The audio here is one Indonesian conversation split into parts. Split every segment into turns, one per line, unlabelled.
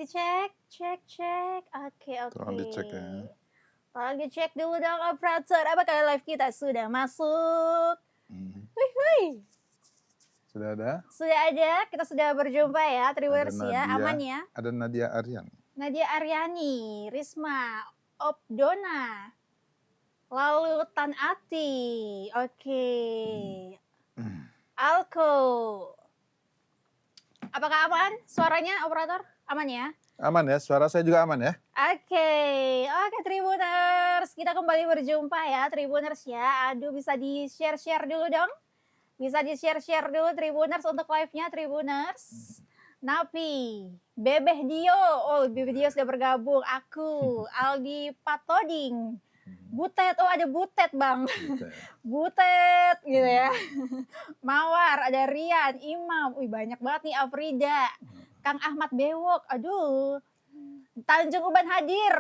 dicek, cek. Oke.
Tolong dicek ya.
Tolong dicek dulu dong operator, apakah live kita sudah masuk? Wih.
Sudah ada?
Sudah ada, kita sudah berjumpa ya, Tribuners ya, aman ya?
Ada Nadia Aryan.
Nadia Aryani, Risma, Opdona, lalu Tan Ati, oke. Alko. Apakah aman suaranya operator? Aman ya?
Aman ya, suara saya juga aman ya?
Oke, Tribuners, kita kembali berjumpa ya Tribuners ya. Aduh, bisa di-share dulu dong. Bisa di-share dulu Tribuners untuk live-nya Tribuners. Napi, Bebeh Dio, Bebeh Dio sudah bergabung. Aku, Aldi Patoding, Butet, ada Butet Bang. Butet gitu ya. Mawar, ada Rian, Imam, banyak banget nih, Afrida. Kang Ahmad Bewok, aduh. Tanjung Uban hadir.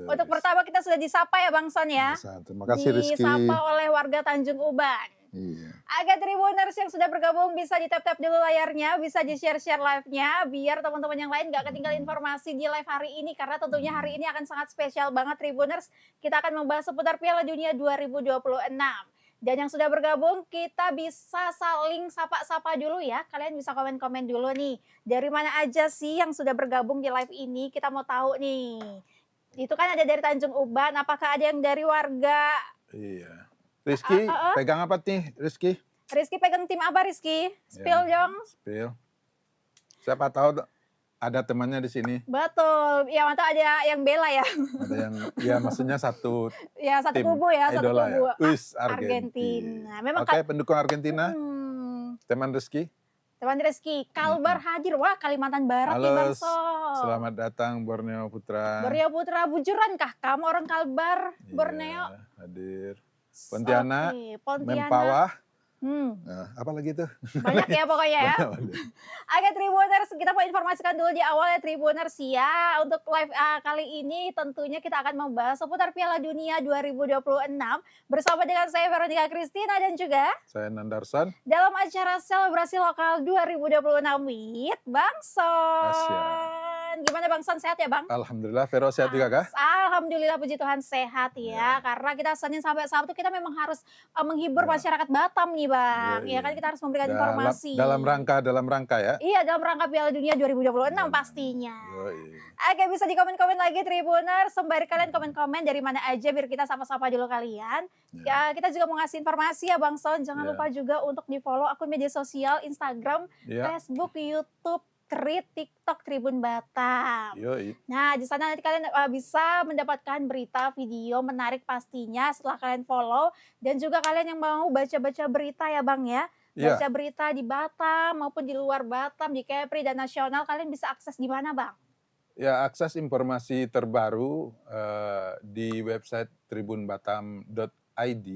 Untuk pertama kita sudah disapa ya Bang Son ya.
Terima kasih Rizky.
Disapa oleh warga Tanjung Uban.
Iya.
Agar Tribuners yang sudah bergabung bisa di-tap-tap dulu layarnya, bisa di-share live-nya, biar teman-teman yang lain gak ketinggalan informasi di live hari ini. Karena tentunya hari ini akan sangat spesial banget Tribuners. Kita akan membahas seputar Piala Dunia 2026. Dan yang sudah bergabung, kita bisa saling sapa-sapa dulu ya. Kalian bisa komen-komen dulu nih. Dari mana aja sih yang sudah bergabung di live ini? Kita mau tahu nih. Itu kan ada dari Tanjung Uban. Apakah ada yang dari warga?
Iya. Rizky, pegang apa nih Rizky?
Rizky pegang tim apa Rizky? Spill dong.
Spill. Siapa tahu ada temannya di sini.
Betul. Ya, mantap ada yang bela ya.
Ada yang, ya maksudnya satu.
Ya, satu kubu ya, satu kubu.
Ya.
Argentina.
Memang Oke, pendukung Argentina. Teman Rizky.
Teman Rizky, Kalbar hadir. Wah, Kalimantan Barat nih Bang Son.
Selamat datang Borneo Putra.
Borneo Putra, bujuran kah kamu orang Kalbar, Borneo?
Hadir. Pontianak, Mempawah. Apa lagi tuh?
Banyak ya pokoknya ya. Oke Tribuners, kita mau informasikan dulu di awal ya Tribuners ya. Untuk live kali ini tentunya kita akan membahas seputar Piala Dunia 2026 bersama dengan saya Veronica Christina dan juga
saya Nandarsan
dalam acara selebrasi lokal 2026 with Bang Son. Gimana Bang Son, sehat ya Bang?
Alhamdulillah, Vero sehat juga kah?
Alhamdulillah, puji Tuhan sehat ya. Karena kita Senin sampai Sabtu kita memang harus menghibur masyarakat Batam nih Bang. Ya kan kita harus memberikan informasi.
Dalam rangka ya?
Iya, dalam rangka Piala Dunia 2026 pastinya. Oke, bisa di komen-komen lagi Tribuners. Sembari kalian komen-komen dari mana aja biar kita sapa-sapa dulu kalian. Ya, kita juga mau ngasih informasi ya Bang Son. Jangan lupa juga untuk di-follow akun media sosial Instagram, Facebook, YouTube, TikTok Tribun Batam. Nah, di sana nanti kalian bisa mendapatkan berita, video menarik pastinya setelah kalian follow. Dan juga kalian yang mau baca-baca berita ya Bang ya. Baca berita di Batam maupun di luar Batam, di Kepri dan nasional, kalian bisa akses di mana Bang?
Ya, akses informasi terbaru di website tribunbatam.id.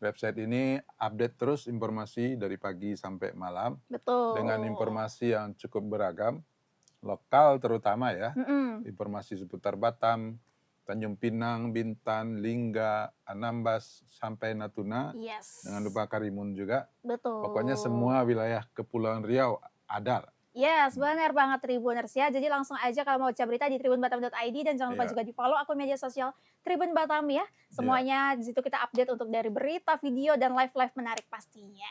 Website ini update terus informasi dari pagi sampai malam.
Betul.
Dengan informasi yang cukup beragam, lokal terutama ya. Informasi seputar Batam, Tanjung Pinang, Bintan, Lingga, Anambas, sampai Natuna. Jangan lupa Karimun juga.
Betul.
Pokoknya semua wilayah Kepulauan Riau ada.
Yes, benar banget Tribuners ya. Jadi langsung aja kalau mau baca berita di tribunbatam.id dan jangan lupa juga di-follow akun media sosial Tribun Batam ya. Semuanya di situ kita update untuk dari berita, video dan live menarik pastinya.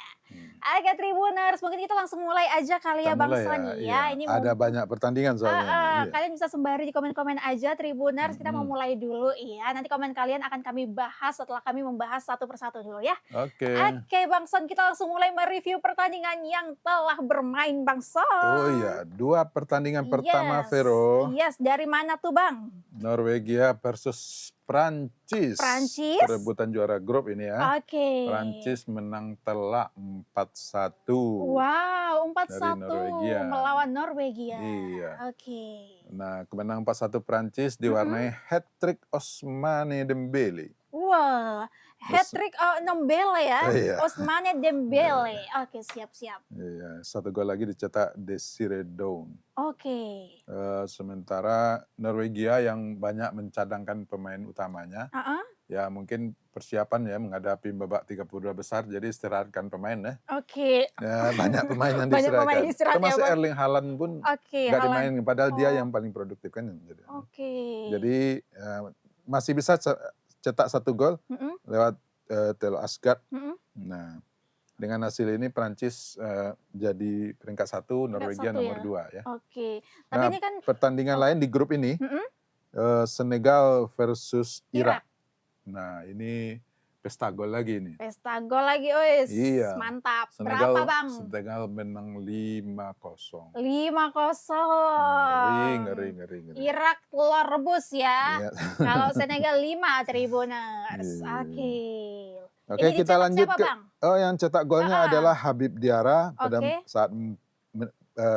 Oke Tribuners, mungkin kita langsung mulai aja kali ya Bang Son ya. Ini
ada banyak pertandingan soalnya.
Kalian bisa sembari di komen-komen aja Tribuners. Kita mau mulai dulu ya. Nanti komen kalian akan kami bahas setelah kami membahas satu persatu dulu ya. Oke Bang Son, kita langsung mulai mereview pertandingan yang telah bermain Bang Son.
Oh iya, 2 pertandingan pertama Vero.
Dari mana tuh Bang?
Norwegia versus Prancis. Perebutan juara grup ini ya. Prancis menang telak 4-1.
Wow,
4-1
melawan Norwegia.
Iya. Nah, kemenangan 4-1 Prancis diwarnai hat-trick Ousmane Dembele.
Wah, hat-trick Dembele ya. Ousmane Dembele. Siap-siap.
Iya, 1 gol lagi dicetak Desire Down. Sementara Norwegia yang banyak mencadangkan pemain utamanya, Ya mungkin persiapan ya menghadapi babak 32 besar, jadi istirahatkan pemain ya.
Oke.
Ya, banyak pemain yang
Banyak pemain
diistirahatkan.
istirahat ya,
Termasuk
Bang?
Erling Haaland pun
Oke,
nggak
Haaland.
dimainin, padahal dia
Oh,
yang paling produktif kan.
oke.
Jadi masih bisa cetak 1 gol
Mhm,
lewat Theo Asgard.
mhm.
Nah, dengan hasil ini Prancis jadi peringkat 1,
Peringkat
Norwegia
1
nomor
ya?
2 ya.
Oke. Tapi
Nah,
ini kan
pertandingan lain di grup ini
mhm,
Senegal versus Irak.
Irak.
Nah, ini pesta gol lagi nih.
Pesta gol lagi, wis.
Iya.
Mantap. Berapa, Bang?
Senegal menang 5-0.
5-0.
Ngeri.
Irak telur rebus ya.
Iya.
Kalau Senegal 5 Tribuners.
Iya.
Oke.
Oke,
Ini
kita
dicetak
lanjut
siapa,
ke
Bang?
yang cetak golnya adalah Habib Diarra
Oke.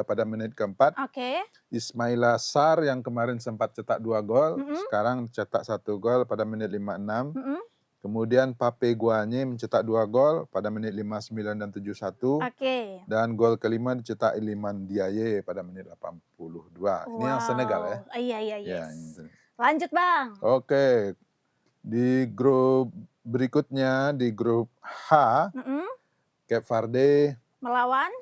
pada menit keempat.
Oke.
Ismaila Sarr yang kemarin sempat cetak 2 gol,
Mhm.
sekarang cetak 1 gol pada menit 56.
Mhm.
Kemudian Pape Guagne mencetak 2 gol pada menit 59 dan 71.
Oke.
Dan gol kelima dicetak Iliman Ndiaye pada menit 82. Ini yang Senegal ya.
Iya,
Ya,
yes.
itu.
Lanjut, Bang.
Oke. Di grup berikutnya, di grup H, Cape Verde
melawan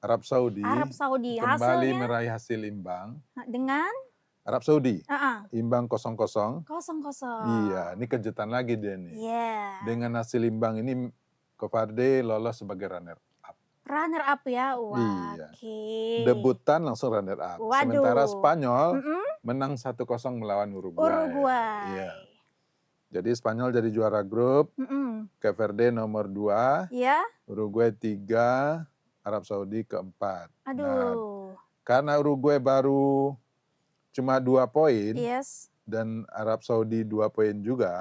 Arab Saudi
Saudi.
kembali
Hasilnya
meraih hasil imbang.
dengan
Arab Saudi
Heeh.
imbang 0-0.
0-0.
Iya, ini kejutan lagi dia nih.
Iya.
Dengan hasil imbang ini Cape Verde lolos sebagai runner up.
Runner up ya. Wah,
Iya.
oke.
Debutan langsung runner up.
Waduh.
Sementara Spanyol menang 1-0 melawan Uruguay. Iya. Jadi Spanyol jadi juara grup, Cape Verde nomor 2,
Iya.
Uruguay 3, Arab Saudi keempat.
Aduh.
Nah, karena Uruguay baru cuma 2 poin
Yes.
dan Arab Saudi 2 poin juga,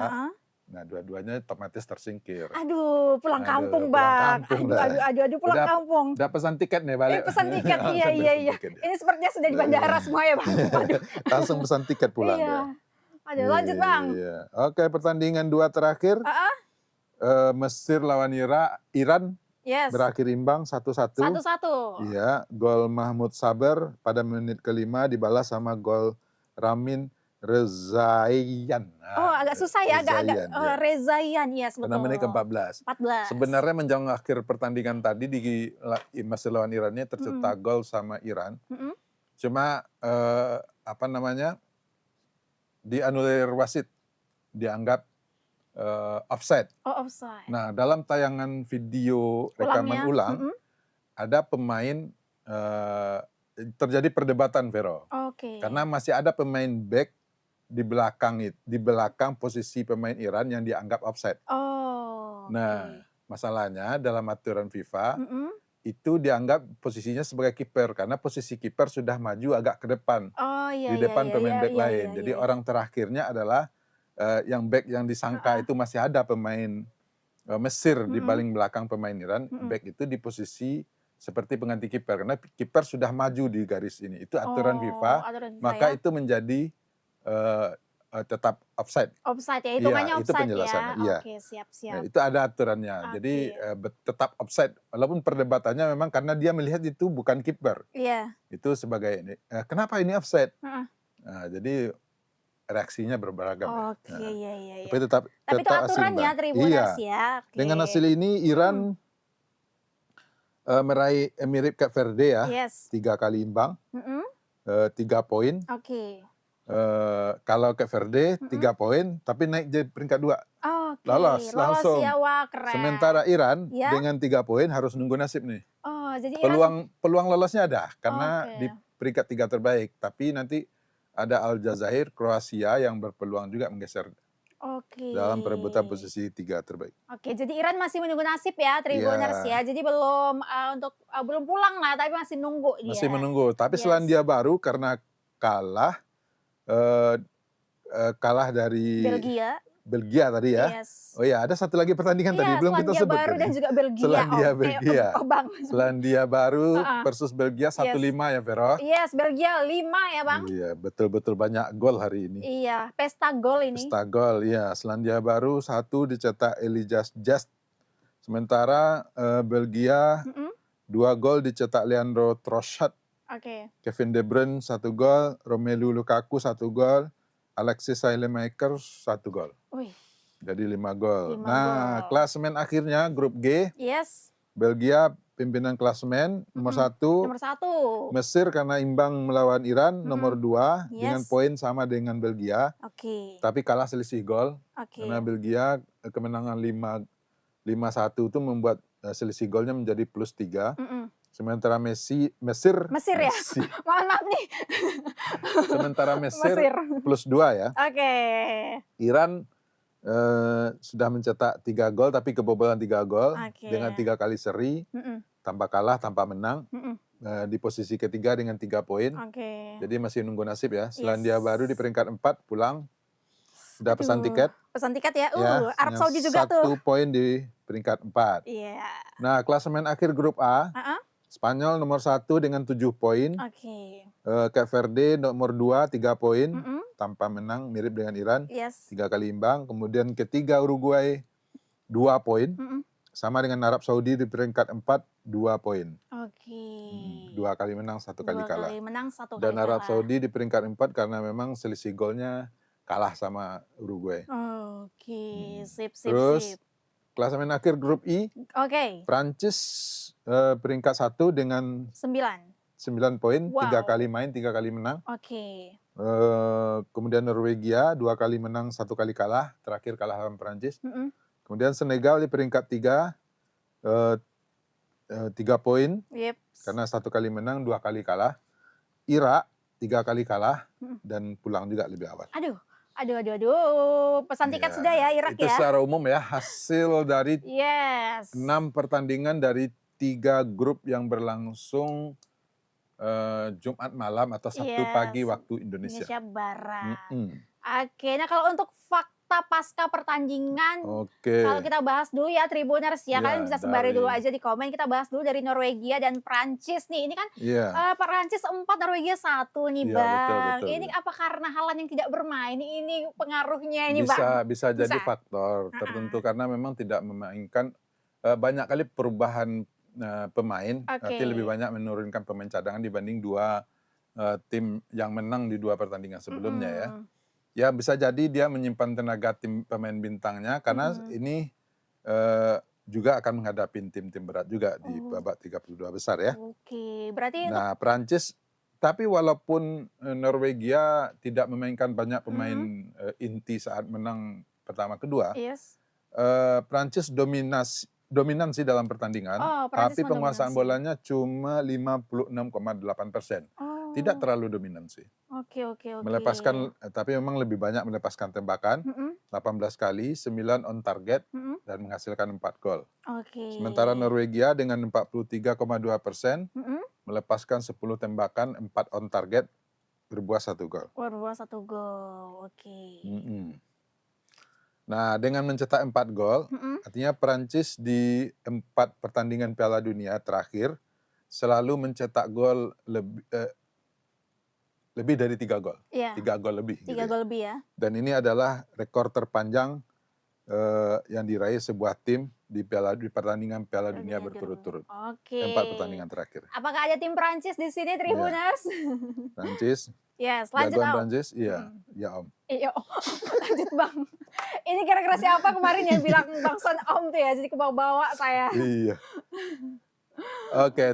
nah dua-duanya otomatis tersingkir.
Aduh, pulang kampung,
pulang
Bang.
kampung
Aduh, pulang kampung.
Udah pesan tiket nih balik.
Pesan tiket, iya. Ini sepertinya sudah di bandara semua ya, Bang.
Langsung pesan tiket pulang.
Iya. Aduh, lanjut, Bang.
Iya. Oke, pertandingan 2 terakhir. Mesir lawan Iran.
Yes.
Berakhir imbang 1-1.
1-1.
Iya, gol Mahmud Saber pada menit ke-5 dibalas sama gol Ramin Rezaian. Nah,
agak susah ya, agak Rezaian, yes, betul.
Pada menit ke-14. Sebenarnya menjelang akhir pertandingan tadi di Mesir lawan Irannya tercetak gol sama Iran. Cuma dianulir wasit, dianggap offside.
Offside.
Nah, dalam tayangan video rekaman ulang, ada pemain terjadi perdebatan, Vero. Karena masih ada pemain back di belakang posisi pemain Iran yang dianggap offside. Nah, masalahnya dalam aturan FIFA itu dianggap posisinya sebagai kiper karena posisi kiper sudah maju agak ke depan. Di depan pemain back lain. Jadi orang terakhirnya adalah yang back yang disangka itu masih ada pemain Mesir di paling belakang pemain Iran, back itu di posisi seperti pengganti kiper karena kiper sudah maju di garis ini. Itu aturan FIFA, maka itu menjadi tetap offside.
Offside ya, hitungannya offside,
itu penjelasannya. Iya.
Oke, siap.
Nah, itu ada aturannya. Jadi tetap offside walaupun perdebatannya memang karena dia melihat itu bukan kiper.
Iya.
Itu sebagai ini. Kenapa ini offside? Nah, jadi reaksinya beragam.
Oke, iya.
Tapi tetap
itu aturannya Tribuners ya.
Okay. Dengan hasil ini Iran meraih mirip Cape Verde ya.
Yes.
3 kali imbang. 3 poin.
Oke.
Kalau Cape Verde 3 poin tapi naik jadi peringkat 2.
Lolos
langsung.
Ya, wah, keren.
Sementara Iran dengan 3 poin harus nunggu nasib nih.
Jadi
peluang lolosnya ada karena di peringkat 3 terbaik, tapi nanti ada Aljazair, Kroasia yang berpeluang juga menggeser dalam perebutan posisi 3 terbaik.
Jadi Iran masih menunggu nasib ya, Tribuners ya. Jadi belum belum pulang lah, tapi masih nunggu dia.
Masih menunggu. Tapi Selandia Baru karena kalah dari Belgia tadi ya.
Yes.
Oh ya, ada satu lagi pertandingan tadi belum kita sebut.
Selandia Baru dan juga Belgia.
Belgia.
Bang.
Selandia Baru versus Belgia 1-5 ya, Vero.
Yes, Belgia 5 ya, Bang.
Iya, betul-betul banyak gol hari ini.
Iya, pesta gol ini.
Pesta gol, iya. Selandia Baru 1 dicetak Elijah Just. Sementara Belgia 2 gol dicetak Leandro Trossard. Kevin De Bruyne 1 gol, Romelu Lukaku 1 gol, Alexis Saelemaekers 1 gol. Jadi 5 gol.
5
Nah,
gol.
klasemen akhirnya grup G,
Yes.
Belgia pimpinan klasemen nomor 1.
Nomor 1.
Mesir karena imbang melawan Iran nomor 2 dengan
Yes.
poin sama dengan Belgia.
Oke.
Tapi kalah selisih gol.
Oke.
Karena Belgia kemenangan 5-1 itu membuat selisih golnya menjadi +3. Sementara Mesir
ya? Mohon maaf nih.
Sementara Mesir +2 ya.
Oke.
Iran sudah mencetak 3 gol tapi kebobolan 3 gol dengan 3 kali seri, tanpa kalah, tanpa menang. Di posisi ketiga dengan 3 poin. Jadi masih nunggu nasib ya. Selandia Baru di peringkat 4 pulang. Sudah pesan tiket.
Pesan tiket ya. Arab
yang
Saudi juga tuh.
1 poin di peringkat 4.
Iya.
Nah, klasemen akhir grup A. Spanyol nomor 1 dengan 7 poin. Cape Verde nomor 2 3 poin. Tanpa menang, mirip dengan Iran. 3 kali imbang. Kemudian ketiga Uruguay 2 poin. Sama dengan Arab Saudi di peringkat 4 2 poin. 2 kali menang, 1 kali kalah. Dan Arab Saudi di peringkat 4 karena memang selisih golnya kalah sama Uruguay.
Sip.
Terus klasemen akhir grup I. Prancis peringkat 1 dengan 9 poin, 3 kali main, 3 kali menang. Kemudian Norwegia 2 kali menang, 1 kali kalah, terakhir kalah lawan Prancis. Kemudian Senegal di peringkat 3 3 poin, karena 1 kali menang, 2 kali kalah. Irak 3 kali kalah dan pulang juga lebih awal.
Pesan tiket sudah ya Irak
itu
ya.
Itu secara umum ya hasil dari 6 pertandingan dari 3 grup yang berlangsung Jumat malam atau Sabtu pagi waktu Indonesia
Barat. Nah kalau untuk fakta pasca pertandingan, kalau kita bahas dulu ya Tribuners ya, kalian bisa sembari dulu aja di komen. Kita bahas dulu dari Norwegia dan Prancis nih. Ini kan Prancis 4, Norwegia 1 nih Bang. Betul. Ini apa karena Haaland yang tidak bermain? Ini pengaruhnya ini Bang?
Bisa jadi faktor tertentu karena memang tidak memainkan banyak kali perubahan pemain, tapi lebih banyak menurunkan pemain cadangan dibanding 2 tim yang menang di 2 pertandingan sebelumnya ya. Ya bisa jadi dia menyimpan tenaga tim pemain bintangnya karena ini juga akan menghadapi tim-tim berat juga di babak 32 besar ya.
Berarti
Nah, Prancis tapi walaupun Norwegia tidak memainkan banyak pemain inti saat menang pertama kedua, Prancis dominan sih dalam pertandingan, tapi penguasaan bolanya cuma 56,8%. Tidak terlalu dominan sih. Melepaskan, tapi memang lebih banyak melepaskan tembakan, 18 kali, 9 on target, dan menghasilkan 4 gol. Sementara Norwegia dengan 43,2%, melepaskan 10 tembakan, 4 on target, berbuah 1 gol. Nah, dengan mencetak 4 gol, artinya Prancis di 4 pertandingan Piala Dunia terakhir selalu mencetak gol lebih dari 3 gol. 3 gol lebih.
3 gol lebih ya.
Dan ini adalah rekor terpanjang yang diraih sebuah tim di pertandingan Piala Dunia berturut-turut. 4 pertandingan terakhir.
Apakah ada tim Prancis di sini, Tribuners?
Prancis.
Lanjut Om.
Prancis, iya Om.
Iya Om. Lanjut Bang. Ini kira-kira siapa kemarin yang bilang Bang Son Om tuh ya, jadi kebawa-bawa saya.
Iya.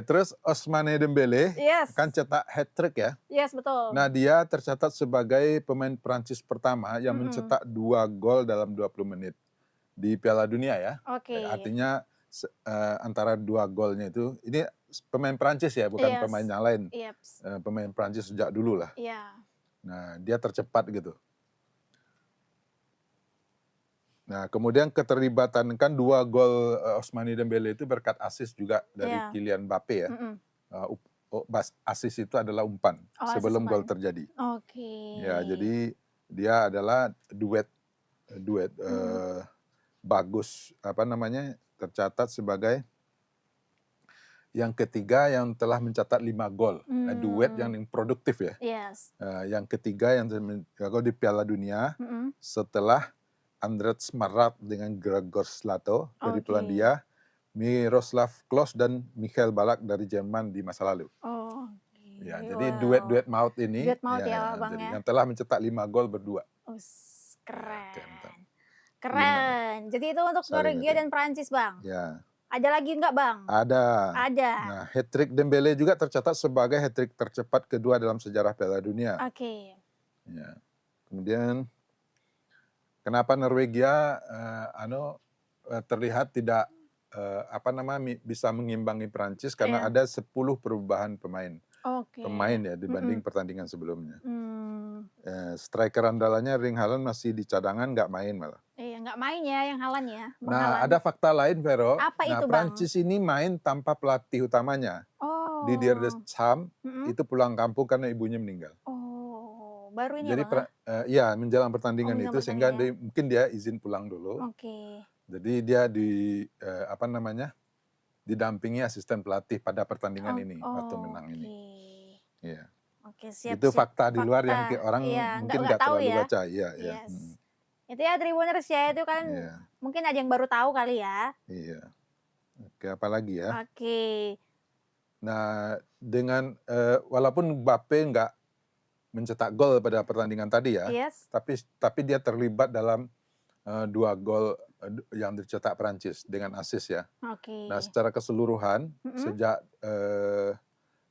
Terus Ousmane Dembélé kan cetak hat-trick ya.
Betul.
Nah, dia tercatat sebagai pemain Prancis pertama yang mencetak 2 gol dalam 20 menit di Piala Dunia ya. Artinya antara 2 golnya itu, ini pemain Prancis ya, bukan pemain yang lain. Pemain Prancis sejak dulu lah. Nah, dia tercepat gitu. Nah, kemudian keterlibatan kan 2 gol Ousmane Dembélé itu berkat assist juga dari Kylian Mbappé ya. Assist itu adalah umpan sebelum gol terjadi. Ya, jadi dia adalah duet bagus, tercatat sebagai yang ketiga yang telah mencatat 5 gol. Duet yang produktif ya. Yang ketiga yang jago di Piala Dunia setelah Andrej Smarat dengan Gregor Slato dari Polandia, Miroslav Klose dan Michael Ballack dari Jerman di masa lalu. Jadi duet maut ini
Bang,
yang telah mencetak 5 gol berdua.
Keren. Keren. Jadi itu untuk
Saling
Norwegia
itu.
dan Prancis, Bang.
Ya.
Ada lagi nggak, Bang?
Ada.
Ada.
Nah, hat-trick Dembele juga tercatat sebagai hat-trick tercepat kedua dalam sejarah Piala Dunia.
Oke.
Ya. Kemudian kenapa Norwegia terlihat tidak bisa mengimbangi Prancis karena
Iya.
ada 10 perubahan pemain.
Oke.
Pemain ya dibanding pertandingan sebelumnya.
Hmm.
Striker andalannya Erling Haaland masih di cadangan, nggak main malah.
Iya, nggak main ya yang Haaland ya, Bang
Nah,
Haaland.
ada fakta lain, Vero.
Apa
Nah,
itu, Bang?
Prancis ini main tanpa pelatih utamanya.
Oh.
Didier Deschamps itu pulang kampung karena ibunya meninggal.
Oh, baru ini
Jadi
ya, Bang?
iya, menjelang pertandingan
menjelang
itu sehingga
pertandingan.
mungkin dia izin pulang dulu.
Oke.
Jadi dia didampingi asisten pelatih pada pertandingan ini waktu menang ini. Iya.
Oke, siap.
Itu fakta di luar yang
Fakta.
orang
Iya,
mungkin
nggak
nggak
tahu
terlalu
ya.
baca. Iya, iya.
Yes. Itu ya Tribuners ya, itu kan mungkin ada yang baru tahu kali ya.
Iya. Oke, apa lagi ya?
Oke.
Nah, dengan walaupun Mbappe nggak mencetak gol pada pertandingan tadi ya,
Yes.
tapi dia terlibat dalam 2 gol yang dicetak Prancis dengan assist ya.
Oke.
Nah, secara keseluruhan sejak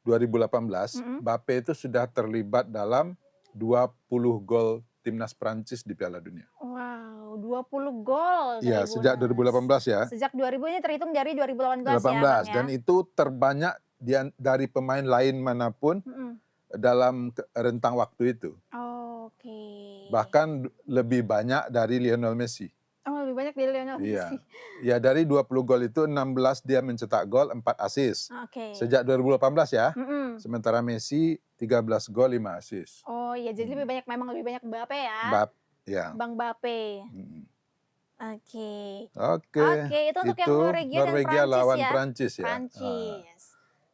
2018, Mbappe itu sudah terlibat dalam 20 gol timnas Prancis di Piala Dunia.
Wow, 20 gol.
Iya, sejak 2018 ya.
Sejak 2000 ini terhitung dari 2018 ya,
18
Bang ya.
dan itu terbanyak dari pemain lain manapun dalam rentang waktu itu.
Oke.
Bahkan lebih banyak dari Lionel Messi.
Oh, lebih banyak dari Lionel Messi.
Iya. Ya, dari 20 gol itu 16 dia mencetak gol, 4 assist.
Oke.
Sejak 2018 ya. Sementara Messi 13 gol, 5 assist.
Oh iya, jadi lebih banyak Mbappe ya.
Ya.
Bang Mbappe. Oke.
Oke.
Itu untuk yang Norwegia dan Prancis
lawan
ya.
Prancis ya.
Prancis.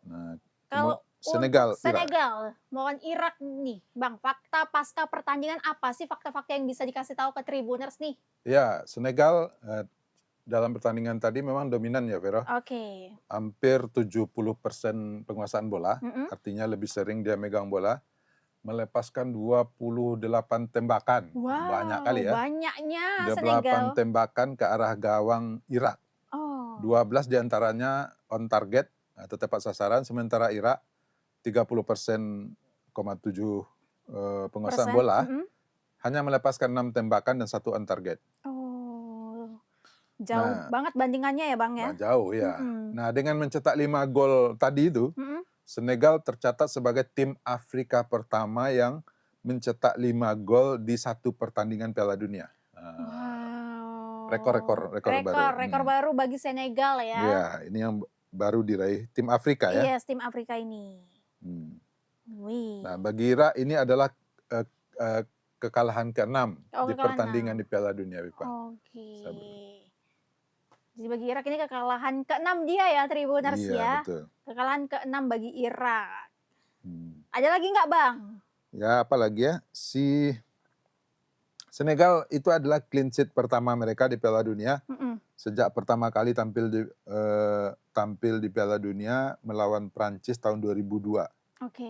Nah,
kalau
Senegal,
Senegal melawan Irak nih, Bang, fakta pasca pertandingan apa sih fakta-fakta yang bisa dikasih tahu ke Tribuners nih?
Ya, Senegal dalam pertandingan tadi memang dominan ya, Vero.
Oke.
Hampir 70% penguasaan bola, artinya lebih sering dia megang bola, melepaskan 28 tembakan.
Wow,
banyak kali ya.
Banyaknya
28
Senegal.
tembakan ke arah gawang Irak. 12 diantaranya on target atau tepat sasaran, sementara Irak 30,7% penguasaan bola hanya melepaskan 6 tembakan dan 1 on target.
Jauh banget bandingannya ya, Bang ya?
Nah, jauh ya. Nah, dengan mencetak 5 gol tadi itu, Senegal tercatat sebagai tim Afrika pertama yang mencetak 5 gol di satu pertandingan Piala Dunia.
Wow.
Rekor
baru bagi Senegal ya.
Iya, ini yang baru diraih tim Afrika ya.
Yes, tim Afrika ini.
Nah, bagi Irak ini adalah kekalahan ke-6 di pertandingan di Piala Dunia, Wipa.
Oke. Jadi bagi Irak ini kekalahan ke-6 dia ya, Tribuners ya.
Iya, betul.
Kekalahan ke-6 bagi Irak. Ada lagi nggak, Bang?
Ya, apa lagi ya? Senegal itu adalah clean sheet pertama mereka di Piala Dunia. Sejak pertama kali tampil di Piala Dunia melawan Prancis tahun 2002.
Oke.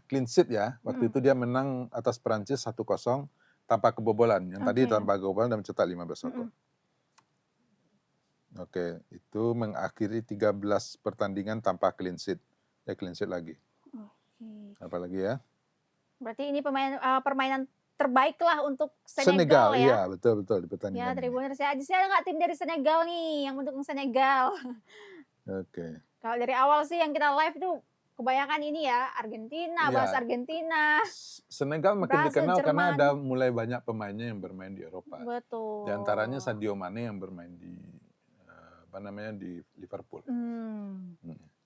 Clean sheet ya. Waktu itu dia menang atas Prancis 1-0 tanpa kebobolan. Yang tadi tanpa kebobolan dan mencetak 15 gol. Oke, itu mengakhiri 13 pertandingan tanpa clean sheet. Ya, clean sheet lagi. Apa lagi ya?
Berarti ini permainan terbaik lah untuk Senegal ya.
Iya, betul di pertandingan.
Ya, Tribuners ya. Di sini ada nggak tim dari Senegal nih yang mendukung Senegal?
Oke.
Kalau dari awal sih yang kita live tuh kebanyakan ini ya, Argentina, bahas Argentina.
Senegal makin
Brazil,
dikenal
Jerman.
karena ada mulai banyak pemainnya yang bermain di Eropa.
Betul.
Di antaranya Sadio Mane yang bermain di di Liverpool.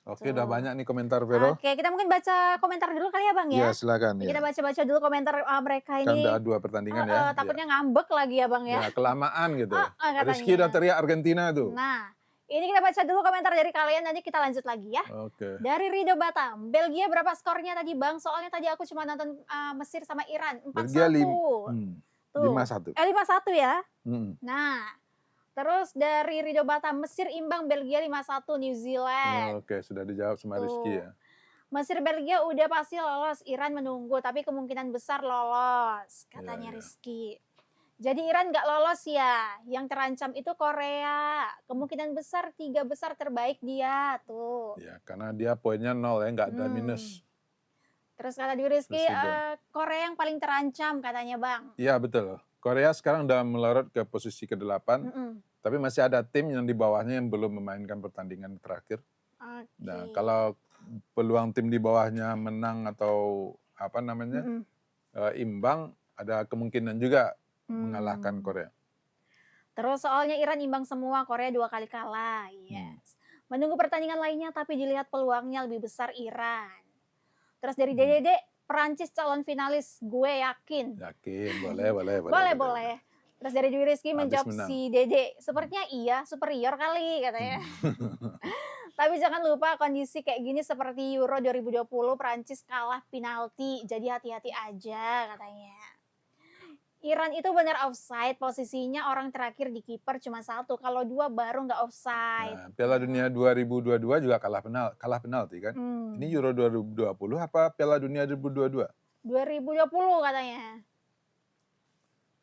Oke, udah banyak nih komentar, Vero.
Oke, kita mungkin baca komentar dulu kali ya, Bang ya.
Iya, silakan.
Kita baca-baca dulu komentar mereka ini.
Kan udah 2 pertandingan ya.
Takutnya ngambek lagi ya, Bang ya.
Ya, kelamaan gitu.
Katanya.
Rizky udah teriak Argentina tuh.
Nah, ini kita baca dulu komentar dari kalian, nanti kita lanjut lagi ya.
Oke.
Dari Rido Batam, Belgia berapa skornya tadi, Bang? Soalnya tadi aku cuma nonton Mesir sama Iran, 4-1.
Belgia 5-1.
5-1 ya. Nah, terus dari Rido Batam, Mesir imbang, Belgia 5-1 New Zealand.
Oke, sudah dijawab sama Rizky ya.
Mesir Belgia udah pasti lolos, Iran menunggu, tapi kemungkinan besar lolos, katanya Rizky. Jadi Iran nggak lolos ya. Yang terancam itu Korea. Kemungkinan besar 3 besar terbaik dia tuh.
Ya, karena dia poinnya 0 ya, nggak ada minus.
Terus kata Rizky,
Presiden.
Korea yang paling terancam katanya Bang.
Iya betul. Korea sekarang udah melorot ke posisi ke-8. Tapi masih ada tim yang di bawahnya yang belum memainkan pertandingan terakhir. Nah, kalau peluang tim di bawahnya menang atau apa namanya imbang, ada kemungkinan juga mengalahkan Korea.
Terus soalnya Iran imbang semua, Korea 2 kali kalah. Yes. Menunggu pertandingan lainnya tapi dilihat peluangnya lebih besar Iran. Terus dari Dede, Perancis calon finalis, gue yakin.
Yakin, boleh.
Terus dari Dwi Rizky menjawab si Dede, sepertinya iya, superior kali katanya. Tapi jangan lupa kondisi kayak gini seperti Euro 2020, Perancis kalah penalti, jadi hati-hati aja katanya. Iran itu benar offside, posisinya orang terakhir di kiper cuma 1, kalau 2 baru nggak offside.
Nah, Piala Dunia 2022 juga kalah penalti kan? Ini Euro 2020 apa Piala Dunia 2022?
2020 katanya.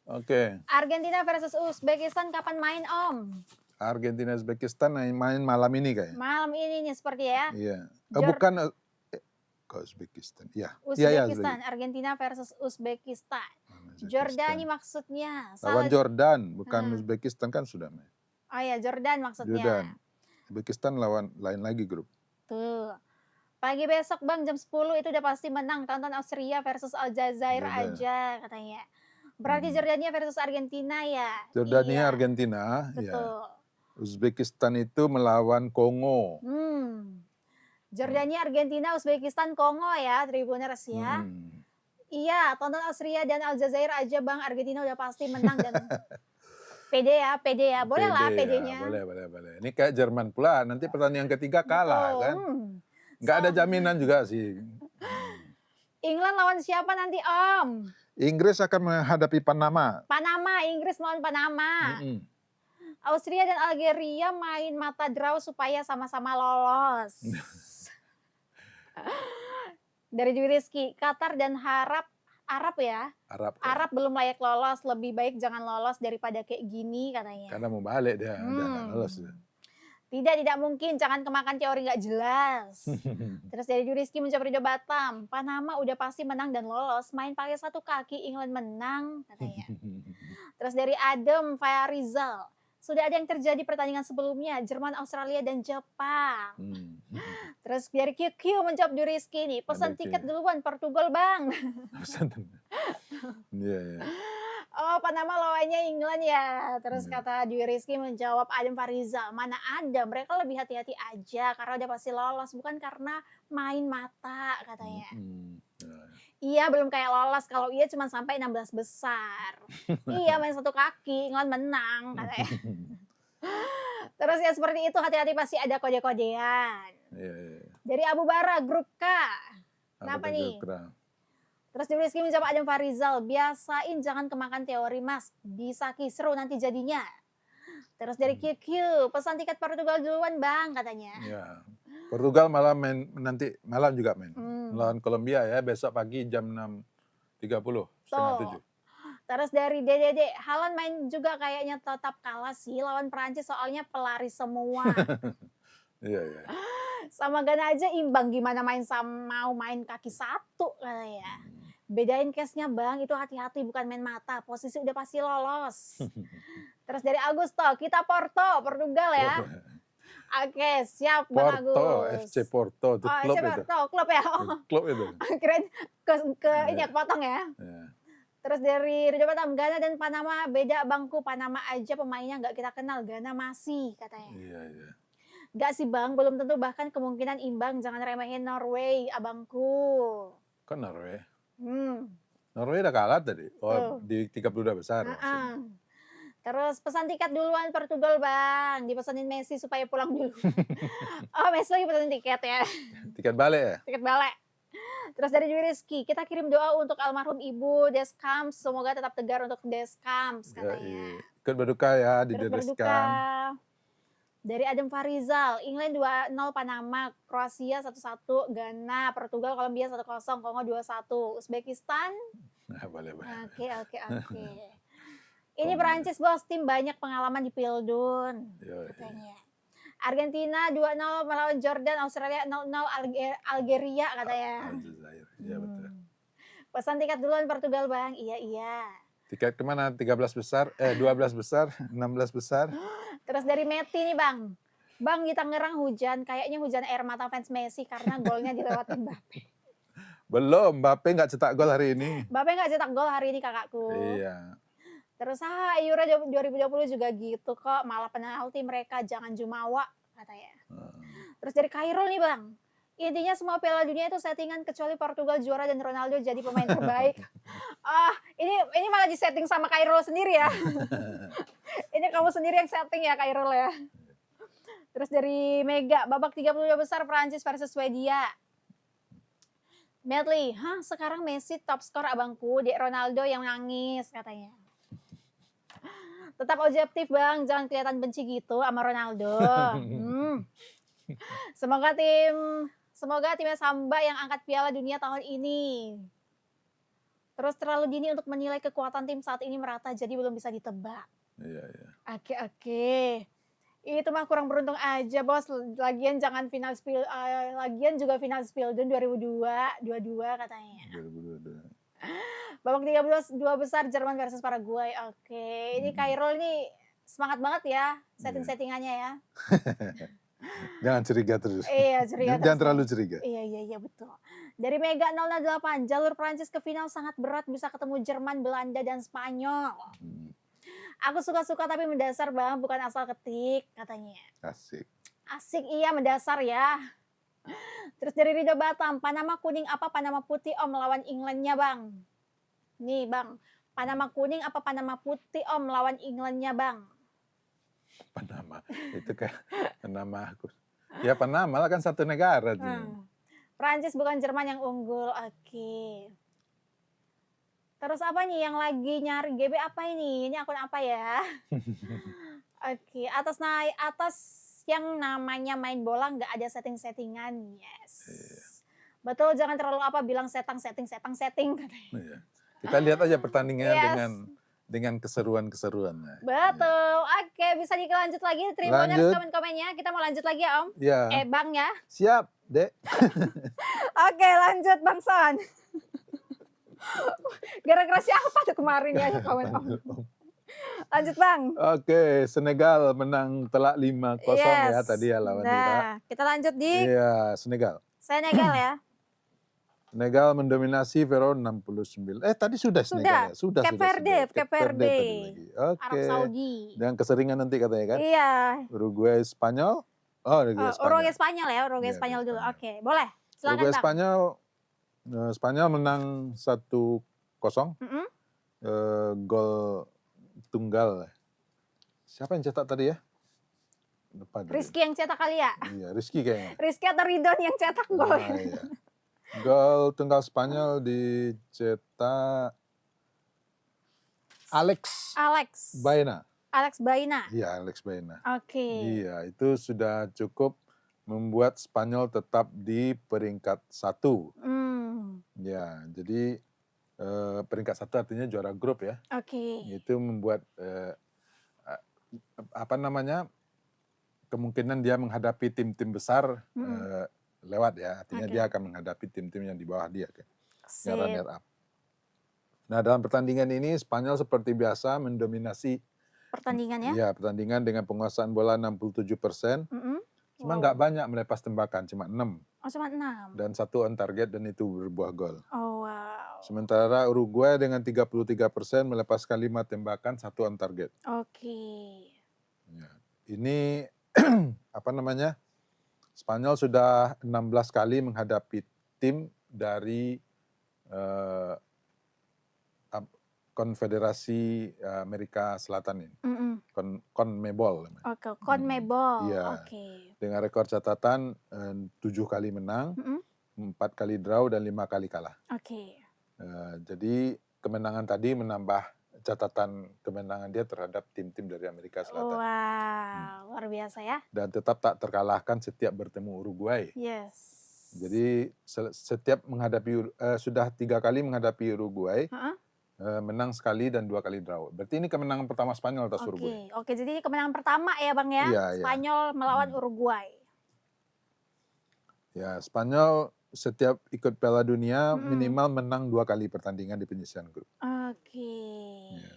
Oke.
Argentina versus Uzbekistan kapan main Om?
Argentina Uzbekistan main malam ini kayaknya.
Malam ini nih seperti ya.
Iya. Bukan Uzbekistan. Iya.
Uzbekistan, Argentina versus Uzbekistan. Jordani maksudnya.
Lawan Jordan, bukan Uzbekistan kan sudah main.
Oh ya, Jordan maksudnya.
Jordan. Uzbekistan lawan lain lagi grup.
Tuh. Pagi besok Bang jam 10 itu udah pasti menang. Tonton Austria versus Aljazair aja katanya. Berarti Jordania versus Argentina ya?
Jordania Argentina.
Betul.
Ya. Uzbekistan itu melawan Kongo.
Jordania, Argentina, Uzbekistan, Kongo ya, Tribuners ya. Iya, tonton Austria dan Aljazair aja Bang, Argentina udah pasti menang dan pede ya. Boleh lah pedenya.
Boleh. Ini kayak Jerman pula, nanti pertandingan ketiga kalah kan. Nggak ada jaminan juga sih.
England lawan siapa nanti Om?
Inggris akan menghadapi Panama.
Inggris lawan Panama. Austria dan Algeria main mata draw supaya sama-sama lolos. Dari Dwi Rizky, Qatar dan Arab ya? Arab belum layak lolos, lebih baik jangan lolos daripada kayak gini katanya.
Karena mau balik dia, jangan lolos.
Tidak mungkin, jangan kemakan teori nggak jelas. Terus dari Dwi Rizky mencoba Ridho Batam, Panama udah pasti menang dan lolos, main pakai 1 kaki, England menang katanya. Terus dari Adem Fayarizal, sudah ada yang terjadi pertandingan sebelumnya, Jerman, Australia, dan Jepang. Terus dari QQ menjawab Dwi Rizky nih, pesan tiket duluan Portugal Bang.
Iya.
Oh, Panama lawannya England ya. Terus kata Dwi Rizky menjawab Adem Farizal, mana ada, mereka lebih hati-hati aja karena udah pasti lolos, bukan karena main mata katanya. Iya belum kayak lolos, kalau iya cuma sampai 16 besar. Iya main 1 kaki, England menang katanya. Terus ya seperti itu, hati-hati pasti ada kode-kodean. Dari Abu Bara, grup K. Kenapa nih? Terus Dwi Rizky menjawab Adem Farizal, biasain jangan kemakan teori mas, bisa kisru nanti jadinya. Terus dari QQ, pesan tiket Portugal duluan Bang katanya.
Ya. Portugal nanti malam juga main. Melawan Kolombia ya, besok pagi jam 6.30, setengah 7.
Terus dari DDD, Haaland main juga kayaknya tetap kalah sih lawan Perancis soalnya pelari semua.
Iya.
Sama Ghana aja imbang, gimana mau main kaki 1 katanya. Bedain case-nya Bang, itu hati-hati bukan main mata, posisi udah pasti lolos. Terus dari Augusto, kita Portugal ya. Oke, siap Bang Agus.
FC Porto, itu klub itu.
Klub ya.
Klub itu.
Keren ini potong ya. Terus dari Ridho Batam, Ghana dan Panama beda bangku. Panama aja pemainnya nggak kita kenal, Ghana masih katanya.
Iya.
Nggak sih Bang, belum tentu, bahkan kemungkinan imbang. Jangan remehin Norway, abangku.
Kok Norway? Norway udah kalah tadi. Di 32 besar.
Terus pesan tiket duluan Portugal Bang, dipesanin Messi supaya pulang dulu. Oh Messi lagi pesan tiket ya.
Tiket balik ya?
Tiket balik. Terus dari Dwi Rizky, kita kirim doa untuk almarhum Ibu Deskams, semoga tetap tegar untuk Deskams katanya.
Ikut berduka ya di Deskams.
Dari Adem Farizal, England 2-0 Panama, Kroasia 1-1, Ghana, Portugal, Kolombia 1-0, Kongo 2-1, Uzbekistan.
Nah, boleh.
Oke. Ini Perancis bos, tim banyak pengalaman di Pildun. Katanya. Argentina 2-0 melawan Jordan, Australia 0-0 Algeria katanya.
Aljazair, iya betul.
Pesan tiket duluan Portugal bang, iya.
Tiket kemana? 13 besar, 12 besar, 16 besar.
Terus dari Meti nih bang. Bang di Tangerang hujan, kayaknya hujan air mata fans Messi karena golnya dilewatin Mbappe.
Belum, Mbappe nggak cetak gol hari ini.
Mbappe nggak cetak gol hari ini kakakku.
Iya.
Terus Euro 2020 juga gitu kok, malah penalti mereka, jangan jumawa katanya. Terus dari Kairul nih bang, intinya semua Piala Dunia itu settingan kecuali Portugal juara dan Ronaldo jadi pemain terbaik. Ini malah di setting sama Kairul sendiri ya. Ini kamu sendiri yang setting ya Kairul ya. Terus dari Mega, babak 32 besar Prancis versus Swedia. Medley, sekarang Messi top skor abangku, Dek Ronaldo yang nangis katanya. Tetap objektif bang, jangan kelihatan benci gitu sama Ronaldo. Semoga timnya Samba yang angkat Piala Dunia tahun ini. Terus terlalu dini untuk menilai kekuatan tim saat ini merata, jadi belum bisa ditebak.
Iya.
Oke. Itu mah kurang beruntung aja bos. Lagian juga final Spildun 2022 katanya.
2022.
Babak 32 besar Jerman versus Paraguay. Oke. Ini Kairul nih semangat banget ya settingannya ya.
Jangan curiga terus.
Iya, curiga terus.
Jangan terlalu curiga.
Iya, betul. Dari Mega 008, jalur Prancis ke final sangat berat, bisa ketemu Jerman, Belanda, dan Spanyol. Aku suka-suka tapi mendasar bang, bukan asal ketik katanya. Asik iya mendasar ya. Terus dari Rido Batam, Panama kuning apa Panama putih om melawan Englandnya bang? Nih bang, Panama kuning apa Panama putih om melawan Englandnya bang?
Panama, itu kayak Panama aku. Ya Panama lah kan satu negara.
Prancis bukan Jerman yang unggul, oke. Terus apa nih yang lagi nyari GB apa ini? Ini akun apa ya? Oke, atas yang namanya main bola nggak ada setting-settingan, yes. Betul, jangan terlalu bilang setting.
Iya. Kita lihat aja pertandingan dengan keseruan-keseruannya.
Betul, oke bisa dilanjut lagi Tribuners komen-komennya. Kita mau lanjut lagi ya Om?
Iya.
Bang ya?
Siap, Dek.
Oke lanjut Bang Son. Gara-gara siapa tuh kemarin ya komen Om? Lanjut Bang.
Oke, Senegal menang telak 5-0 ya tadi ya lawan Irak.
Kita lanjut di
Senegal
ya.
Senegal mendominasi Vero 69. Tadi sudah Senegal ya? Sudah.
Cape Verde.
Oke.
Arab Saudi.
Dengan keseringan nanti katanya kan?
Iya.
Uruguay Spanyol.
Uruguay Spanyol ya, Spanyol dulu. Oke, boleh. Silakan
Uruguay
Bang.
Spanyol menang 1-0. Gol tunggal. Siapa yang cetak tadi ya?
Rizky yang cetak kali ya?
Iya, Rizky kayaknya.
Rizky atau Ridon yang cetak gol.
Iya. Gol tunggal Spanyol dicetak Alex Baena. Iya, Alex Baena.
Oke.
Iya, itu sudah cukup membuat Spanyol tetap di peringkat 1. Ya, jadi peringkat 1 artinya juara grup ya.
Oke.
Itu membuat kemungkinan dia menghadapi tim-tim besar lewat ya, artinya dia akan menghadapi tim-tim yang di bawah dia kan. Yang runner up. Nah, dalam pertandingan ini Spanyol seperti biasa mendominasi
pertandingannya.
Iya, pertandingan dengan penguasaan bola 67%. Cuma nggak banyak melepas tembakan, cuma 6.
Cuma 6.
Dan 1 on target dan itu berbuah gol.
Oh, wow.
Sementara Uruguay dengan 33% melepaskan 5 tembakan, 1 on target.
Oke.
Ya. Ini Spanyol sudah 16 kali menghadapi tim dari Konfederasi Amerika Selatan ini. CONMEBOL.
Oke, CONMEBOL.
Iya.
Oke.
Dengan rekor catatan 7 kali menang, 4 kali draw dan 5 kali kalah.
Oke.
Jadi kemenangan tadi menambah catatan kemenangan dia terhadap tim-tim dari Amerika Selatan.
Wow, luar biasa ya.
Dan tetap tak terkalahkan setiap bertemu Uruguay.
Yes.
Jadi setiap sudah 3 kali menghadapi Uruguay, menang sekali dan 2 kali draw. Berarti ini kemenangan pertama Spanyol atas Uruguay.
Oke, jadi kemenangan pertama ya Bang ya,
Iya, iya.
Spanyol melawan Uruguay.
Ya, Spanyol setiap ikut Piala Dunia minimal menang 2 kali pertandingan di penyisihan grup.
Oke.
Ya.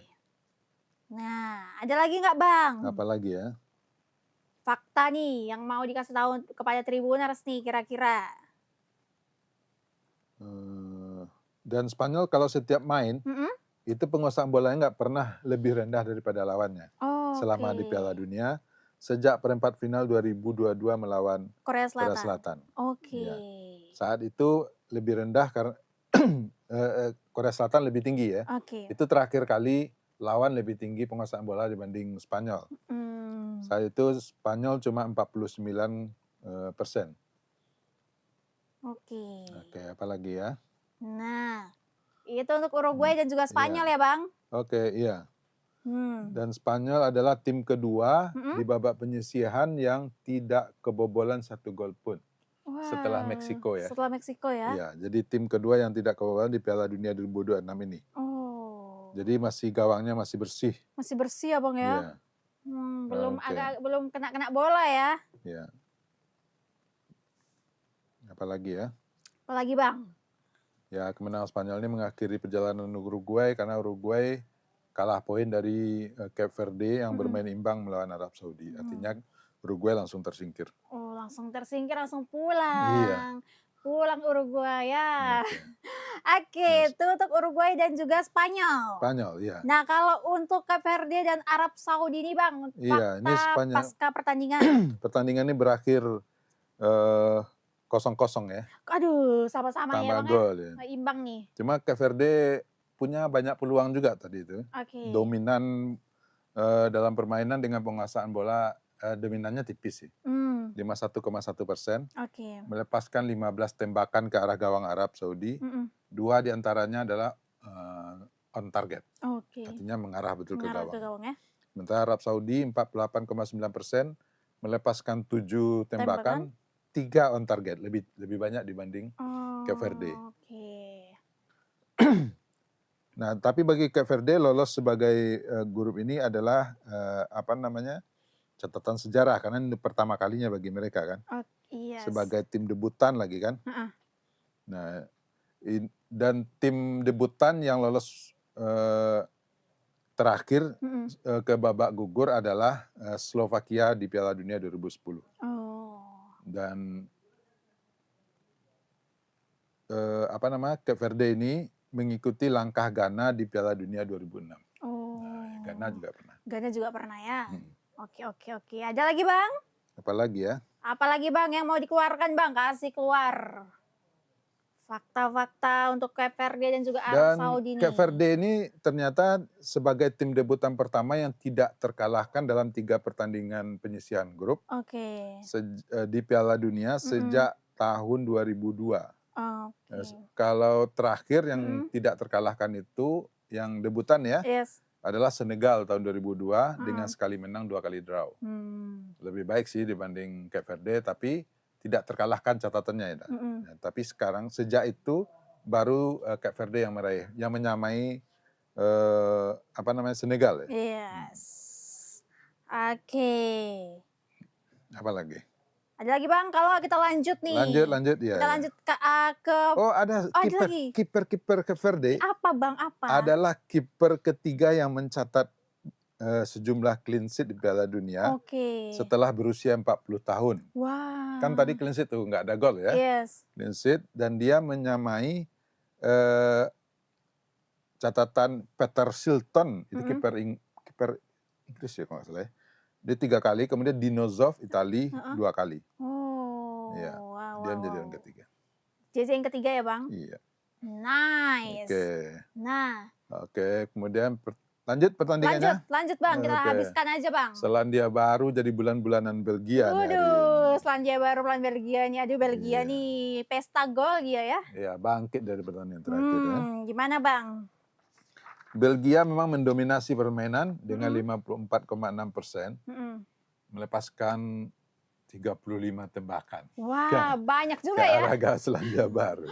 Nah, ada lagi nggak Bang?
Apa lagi ya?
Fakta nih yang mau dikasih tahu kepada Tribuners nih kira-kira.
Dan Spanyol kalau setiap main, itu penguasaan bolanya nggak pernah lebih rendah daripada lawannya. Selama di Piala Dunia, sejak perempat final 2022 melawan
Korea
Selatan.
Oke.
Ya. Saat itu lebih rendah karena Korea Selatan lebih tinggi ya.
Oke.
Itu terakhir kali lawan lebih tinggi penguasaan bola dibanding Spanyol. Saat itu Spanyol cuma 49%. Oke, apa lagi ya?
Nah, itu untuk Uruguay dan juga Spanyol ya Bang?
Oke, iya. Dan Spanyol adalah tim kedua di babak penyisihan yang tidak kebobolan 1 gol pun. Setelah Meksiko ya.
Setelah Meksiko ya?
Iya, jadi tim kedua yang tidak kebobolan di Piala Dunia 2026 ini. Jadi gawangnya masih bersih.
Masih bersih ya Bang ya?
Iya.
Belum kena bola ya?
Iya. Apa lagi ya?
Apa lagi Bang?
Ya, kemenangan Spanyol ini mengakhiri perjalanan Uruguay karena Uruguay kalah poin dari Cape Verde yang bermain imbang melawan Arab Saudi. Artinya Uruguay langsung tersingkir.
Oh, langsung tersingkir, langsung pulang.
Iya.
Pulang Uruguay ya. Oke, itu untuk Uruguay dan juga Spanyol.
Spanyol, iya.
Nah, kalau untuk Cape Verde dan Arab Saudi ini Bang,
iya, ini Spanyol.
pasca pertandingan.
Pertandingan ini berakhir 0-0 ya.
Aduh, sama-sama ya Bang
gol ya.
Imbang nih.
Cuma Cape Verde punya banyak peluang juga tadi itu. Dominan dalam permainan dengan penguasaan bola, dominannya tipis sih. 51,1%. Melepaskan 15 tembakan ke arah gawang Arab Saudi. 2 diantaranya adalah on target. Artinya mengarah betul ke gawang. Sementara Arab Saudi 48,9% melepaskan 7 tembakan. 3 on target, lebih banyak dibanding Cape Verde. Nah, tapi bagi Cape Verde lolos sebagai grup ini adalah catatan sejarah karena ini pertama kalinya bagi mereka kan. Sebagai tim debutan lagi kan. Nah, dan tim debutan yang lolos terakhir ke babak gugur adalah Slovakia di Piala Dunia 2010. Dan Cape Verde ini mengikuti langkah Ghana di Piala Dunia 2006. Ghana juga pernah ya. Oke. Ada lagi Bang? Apa lagi ya?
Apalagi Bang yang mau dikeluarkan Bang? Kasih keluar fakta-fakta untuk Cape Verde dan juga Arab Saudi ini.
Cape Verde ini ternyata sebagai tim debutan pertama yang tidak terkalahkan dalam 3 pertandingan penyisihan grup di Piala Dunia sejak tahun 2002. Kalau terakhir yang tidak terkalahkan itu yang debutan ya, adalah Senegal tahun 2002 dengan sekali menang 2 kali draw. Lebih baik sih dibanding Cape Verde, tapi tidak terkalahkan catatannya ya. Tapi sekarang sejak itu baru Cape Verde yang menyamai Senegal ya. Apa lagi?
Ada lagi Bang, kalau kita lanjut nih.
Lanjut ya.
Kita lanjut ke
ada kiper Cape Verde.
Apa Bang, apa?
Adalah kiper ketiga yang mencatat sejumlah clean sheet di Piala Dunia setelah berusia 40 tahun. Kan tadi clean sheet tuh nggak ada gol ya. Clean sheet dan dia menyamai catatan Peter Shilton, itu kiper Inggris ya kalau nggak salah ya. Dia 3 kali, kemudian Dinozov Itali 2 kali. Iya. Dia menjadi yang ketiga.
Jadi yang ketiga ya Bang?
Iya.
Nice.
Oke, kemudian lanjut pertandingannya.
Lanjut Bang, kita habiskan aja Bang.
Selandia Baru jadi bulan-bulanan Belgia.
Selandia Baru lawan Belgia nih. Aduh, Belgia nih pesta gol dia ya.
Iya, bangkit dari pertandingan terakhir ya.
Gimana Bang?
Belgia memang mendominasi permainan dengan 54,6%. Melepaskan 35 tembakan.
Wah, banyak juga ya.
Ke arah Selandia Baru.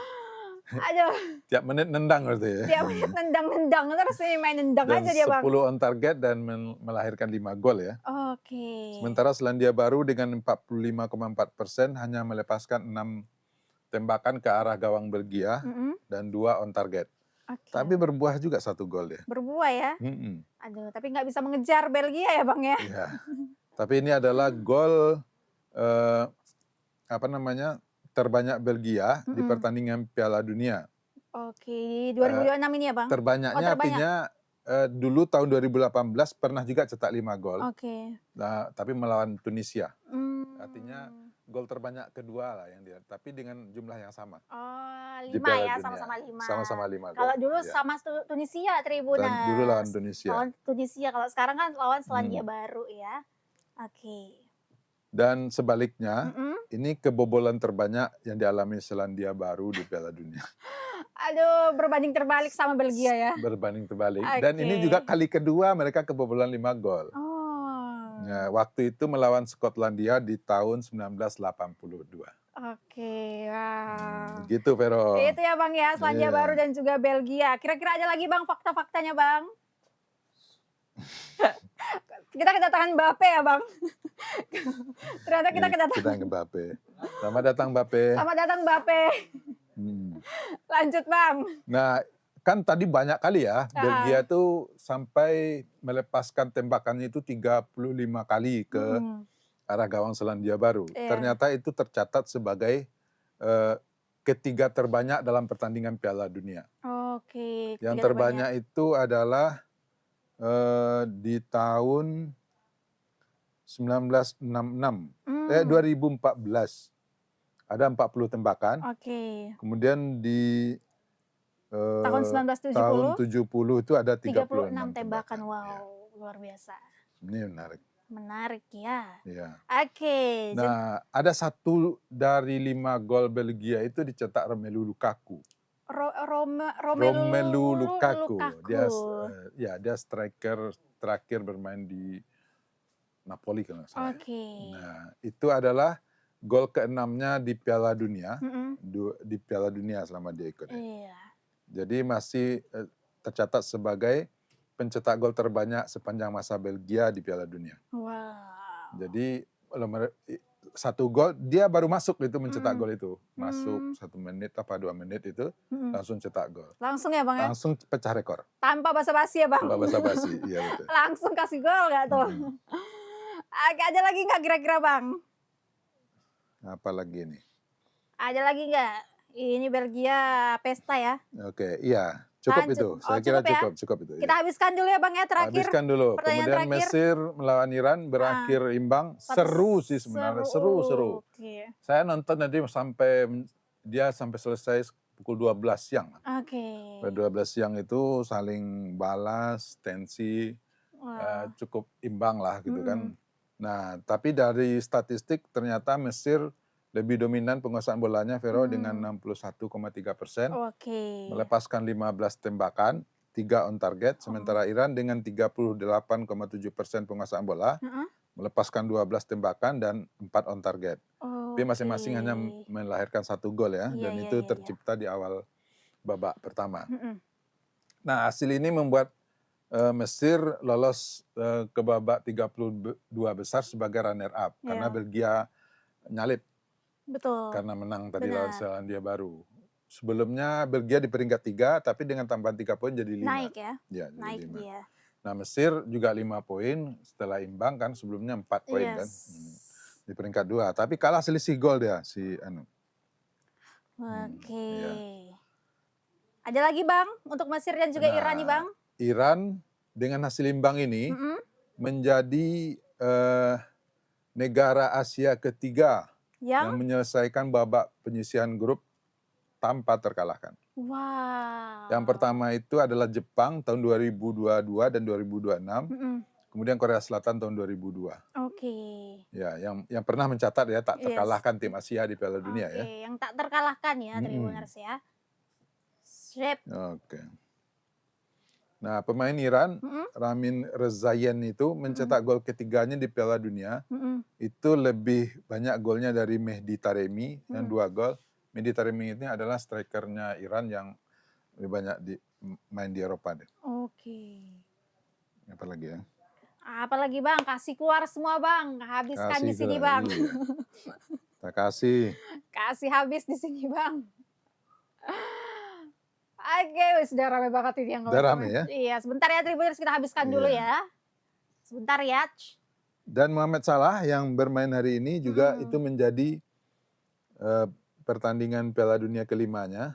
Aduh,
Tiap menit nendang berarti ya.
tiap menit nendang-nendang terus ini main nendang
Dan
aja dia Bang.
10 on target dan melahirkan 5 gol ya.
Oke.
Sementara Selandia Baru dengan 45,4% hanya melepaskan 6 tembakan ke arah gawang Belgia dan 2 on target. Tapi berbuah juga 1 gol ya.
Berbuah ya?
Mm-mm.
Aduh, tapi nggak bisa mengejar Belgia ya Bang ya?
Ya. Tapi ini adalah gol terbanyak Belgia di pertandingan Piala Dunia.
Oke, 2026 ini ya Bang?
Terbanyaknya artinya dulu tahun 2018 pernah juga cetak 5 gol.
Oke.
Nah, tapi melawan Tunisia. Artinya gol terbanyak kedua lah yang dia, tapi dengan jumlah yang sama.
Oh,
Di
5
Piala
ya,
Dunia.
sama-sama 5.
Sama-sama 5 gol.
Kalau dulu
ya.
sama Tunisia Tribuners.
Dulu lawan Tunisia.
Lawan Tunisia, kalau sekarang kan lawan Selandia Baru ya. Oke.
Dan sebaliknya, ini kebobolan terbanyak yang dialami Selandia Baru di Piala Dunia.
Aduh, berbanding terbalik sama Belgia ya.
Berbanding terbalik. Dan ini juga kali kedua mereka kebobolan 5 gol.
Oh.
Nah, waktu itu melawan Skotlandia di tahun 1982.
Oke, wow.
Gitu, Vero.
Itu ya Bang ya, Selandia Baru dan juga Belgia. Kira-kira ada lagi Bang fakta-faktanya Bang? Kita kedatangan Mbappe ya Bang. Ternyata kita kedatangan
Mbappe. Selamat datang Mbappe.
Selamat datang Mbappe. Lanjut Bang.
Nah, kan tadi banyak kali ya, Belgia tuh sampai melepaskan tembakannya itu 35 kali ke arah gawang Selandia Baru. Ternyata itu tercatat sebagai ketiga terbanyak dalam pertandingan Piala Dunia.
Oke.
Yang terbanyak itu adalah di tahun 2014 ada 40 tembakan. Kemudian di
tahun 1970
tahun 70 itu ada 36
tembakan. Wow, luar biasa.
Ini menarik.
Menarik ya.
Ya.
Oke.
Nah, ada 1 dari 5 gol Belgia itu dicetak Romelu Lukaku. Romelu Lukaku. Dia striker terakhir bermain di Napoli kalau nggak salah. Nah, itu adalah gol ke-6-nya di Piala Dunia. Di Piala Dunia selama dia ikut. Jadi masih tercatat sebagai pencetak gol terbanyak sepanjang masa Belgia di Piala Dunia.
Wow.
Jadi 1 gol, dia baru masuk itu mencetak gol itu. Masuk 1 menit apa 2 menit itu langsung cetak gol.
Langsung ya Bang ya?
Langsung pecah rekor.
Tanpa basa-basi ya Bang?
Tanpa basa-basi, iya betul.
Langsung kasih gol gak tuh? Ada lagi gak kira-kira Bang?
Apa lagi nih?
Ada lagi gak? Ini Belgia pesta ya?
Oke, iya. Cukup itu. Saya kira cukup itu.
Kita habiskan dulu ya Bang ya terakhir.
Habiskan dulu. Kemudian Mesir melawan Iran berakhir imbang. Seru sih sebenarnya. Seru. Saya nonton tadi sampai selesai pukul 12 siang. Pada 12 siang itu saling balas, tensi, cukup imbang lah gitu kan. Nah, tapi dari statistik ternyata Mesir lebih dominan penguasaan bolanya, Vero, dengan 61,3%. Melepaskan 15 tembakan, 3 on target. Sementara Iran dengan 38,7% penguasaan bola, melepaskan 12 tembakan dan 4 on target. Tapi masing-masing hanya melahirkan 1 gol ya, dan itu tercipta di awal babak pertama. Nah, hasil ini membuat Mesir lolos ke babak 32 besar sebagai runner up, karena Belgia nyalip.
Betul.
Karena menang tadi lawan Selandia Baru. Sebelumnya Belgia di peringkat 3, tapi dengan tambahan 3 poin jadi 5.
Naik ya?
Ya,
naik
5.
dia.
Nah, Mesir juga 5 poin setelah imbang kan, sebelumnya 4 poin kan. Di peringkat 2, tapi kalah selisih gol dia si
Ada lagi Bang untuk Mesir dan juga Iran nih Bang?
Iran dengan hasil imbang ini menjadi negara Asia ketiga yang menyelesaikan babak penyisihan grup tanpa terkalahkan.
Wow.
Yang pertama itu adalah Jepang tahun 2022 dan 2026. Kemudian Korea Selatan tahun 2002. Ya, yang pernah mencatat ya tak terkalahkan tim Asia di Piala Dunia ya.
Yang tak terkalahkan ya, Tribuners ya. Sip.
Nah, pemain Iran, Ramin Rezaeian itu mencetak gol ketiganya di Piala Dunia. Itu lebih banyak golnya dari Mehdi Taremi yang 2 gol Mehdi Taremi ini adalah strikernya Iran yang lebih banyak main di Eropa deh.
Oke.
Apalagi ya?
Apalagi Bang, kasih keluar semua Bang, habiskan di sini Bang.
Iya. Kita kasih.
Kasih habis di sini Bang. Oke, sudah rame banget ini yang
Udah rame ya?
Iya, sebentar ya Tribuners, kita habiskan dulu ya. Sebentar ya.
Dan Mohamed Salah yang bermain hari ini juga itu menjadi pertandingan Piala Dunia kelimanya.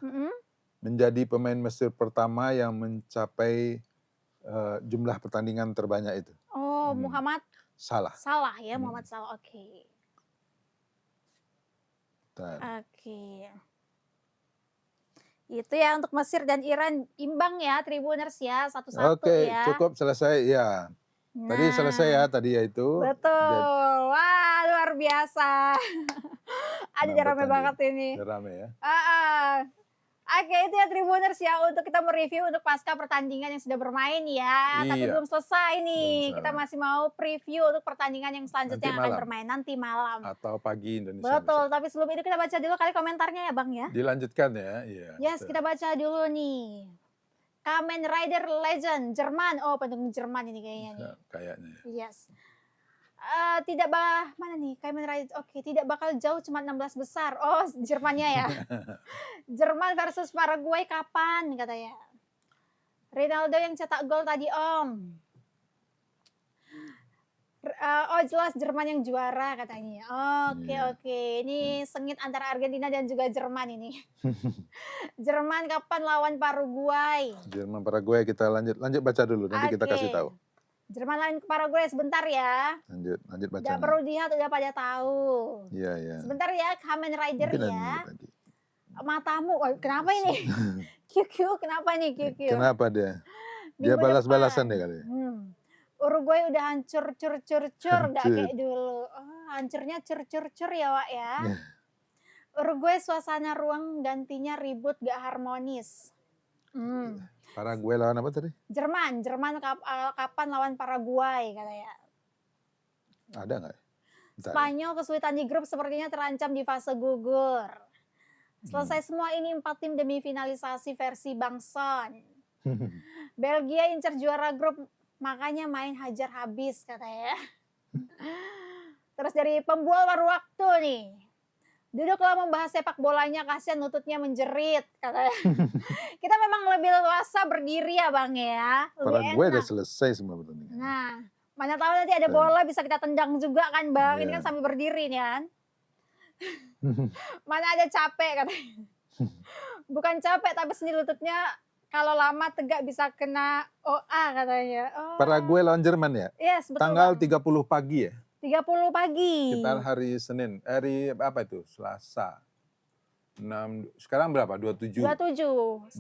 Menjadi pemain Mesir pertama yang mencapai jumlah pertandingan terbanyak itu.
Oh, Muhammad
Salah.
Salah ya, Muhammad Salah. Oke. Oke. Itu ya untuk Mesir dan Iran imbang ya Tribuners ya, 1-1
Oke,
ya.
cukup selesai ya. Tadi selesai ya tadi ya itu.
Betul. Wah, luar biasa. Ada rame banget ini.
Rame ya.
Oke, itu ya Tribuners ya untuk kita mereview untuk pasca pertandingan yang sudah bermain ya. Tapi belum selesai nih. Kita masih mau preview untuk pertandingan yang selanjutnya yang akan bermain nanti malam.
Atau pagi Indonesia.
Betul, tapi sebelum itu kita baca dulu kali komentarnya ya Bang ya.
Dilanjutkan ya. Iya.
Yes, kita baca dulu nih. Kamen Rider Legend Jerman. Oh, pendukung Jerman ini kayaknya nih.
Kayaknya.
Yes. Mana nih Kamen Rider? Oke, tidak bakal jauh, cuma 16 besar. Oh, Jermannya ya. Jerman versus Paraguay kapan katanya? Ronaldo yang cetak gol tadi Om. Oh jelas Jerman yang juara katanya. Oke. Ini sengit antara Argentina dan juga Jerman ini. Jerman kapan lawan Paraguay?
Jerman Paraguay kita lanjut baca dulu nanti kita kasih tahu.
Jerman lawan Paraguay sebentar ya.
Lanjut baca.
Udah perlu lihat udah pada tahu.
Iya.
Sebentar ya Kamen Rider ya. Matamu, kenapa ini? QQ kenapa nih QQ?
Kenapa dia? Dia balas-balasan deh kali.
Uruguay udah hancur gak kayak dulu. Hancurnya cur ya Wak ya. Uruguay suasana ruang gantinya ribut gak harmonis.
Paraguay lawan apa tadi?
Jerman kapan lawan Paraguay katanya.
Ada nggak?
Spanyol kesulitan di grup sepertinya terancam di fase gugur. Selesai semua ini 4 tim demi finalisasi versi Bangson. Belgia incer juara grup makanya main hajar habis katanya. Terus dari pembual paruh waktu nih. Duduklah membahas sepak bolanya, kasihan lututnya menjerit katanya. Kita memang lebih leluasa berdiri ya Bang ya.
Paraguay udah selesai semua pertandingan.
Nah, mana tahu nanti ada bola bisa kita tendang juga kan Bang. Ini kan sambil berdiri nih kan. Mana ada capek katanya. Bukan capek tapi seni lututnya kalau lama tegak bisa kena OA katanya.
Paraguay lawan Jerman ya?
Yes, betul.
Tanggal 30 pagi ya?
30 pagi.
Sekitar hari Senin. Hari apa itu? Selasa. 6, sekarang berapa? 27. 28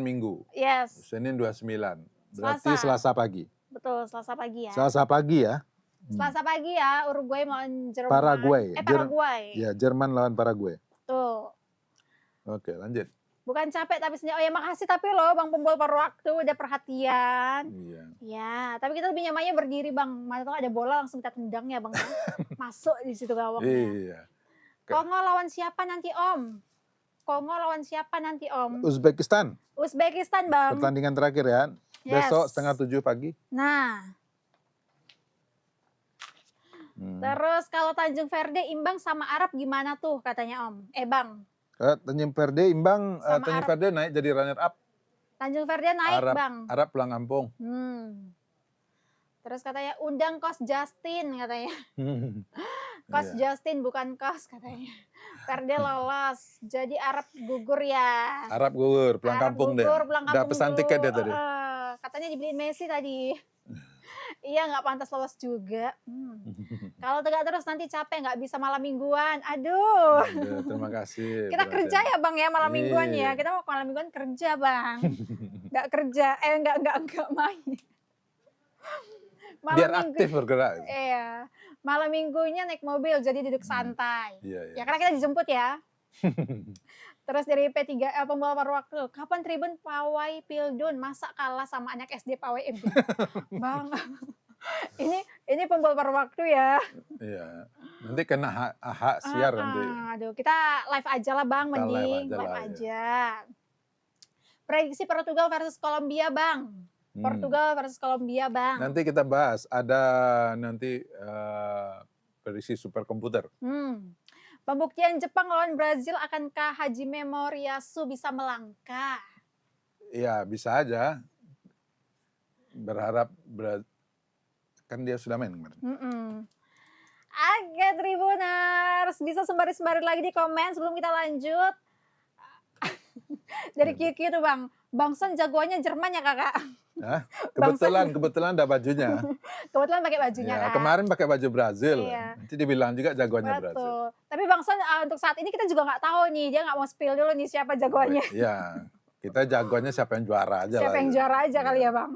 Minggu.
Yes.
Senin 29. Berarti Selasa pagi.
Betul, Selasa pagi ya.
Selasa pagi ya.
Selasa pagi ya, Uruguay melawan Jerman.
Paraguay.
Paraguay.
Ya, Jerman lawan Paraguay.
Tuh.
Oke, lanjut.
Bukan capek tapi oh ya makasih tapi loh Bang pembual paruh waktu udah perhatian.
Iya.
Ya, tapi kita lebih nyamannya berdiri Bang. Mana tahu ada bola langsung kita tendang ya Bang. Masuk di situ gawangnya.
Iya.
Kongo lawan siapa nanti Om? Kongo lawan siapa nanti Om?
Uzbekistan.
Uzbekistan Bang.
Pertandingan terakhir ya. Besok setengah 7 pagi.
Nah. Terus kalau Tanjung Verde imbang sama Arab gimana tuh katanya Om? Bang.
Tanjung Verde imbang, Tanjung Verde naik jadi runner up.
Tanjung Verde naik Bang.
Arab pulang kampung.
Terus katanya undang Coach Justin katanya. Coach Justin bukan Coach katanya. Verde lolos, jadi Arab gugur ya.
Arab gugur, pulang kampung deh. Udah pesan tiket dia tadi.
Katanya dibeliin Messi tadi. Iya nggak pantas lolos juga. Kalau tegak terus nanti capek nggak bisa malam mingguan. Aduh.
Terima kasih.
Kita kerja ya Bang ya malam mingguan ya. Kita mau malam mingguan kerja Bang. Nggak kerja, nggak main.
Biar aktif bergerak.
Iya. Malam minggunya naik mobil jadi duduk santai.
Iya.
Ya karena kita dijemput ya. Terus dari P3 pembawa paruh waktu, kapan Tribun Pawai Pildun masa kalah sama anak SD Pawai Bang. Ini Ini pembongkar waktu ya.
Iya. Nanti kena hak siar nanti.
Aduh, kita live aja lah Bang,
Kita
mending
live
live
aja.
aja. Prediksi Portugal versus Kolombia Bang. Portugal versus Kolombia Bang.
Nanti kita bahas, ada nanti prediksi superkomputer.
Pembuktian Jepang lawan Brazil, akankah Hajime Moriyasu bisa melangkah?
Iya, bisa aja. Berharap kan dia sudah main kemarin.
Oke Tribuners, bisa sembari-sembari lagi di komen sebelum kita lanjut. Dari Kiki tuh Bang, Bangson jagoannya Jerman ya kakak?
Hah? Kebetulan ada bajunya.
Kebetulan pakai bajunya
Ya,
kan?
Kemarin pakai baju Brazil.
Iya.
Nanti dibilang juga jagoannya Brazil.
Betul. Tapi Bangson untuk saat ini kita juga nggak tahu nih, dia nggak mau spill dulu nih siapa jagoannya.
Iya, kita jagoannya siapa yang juara aja.
Siapa yang juara aja kali ya Bang?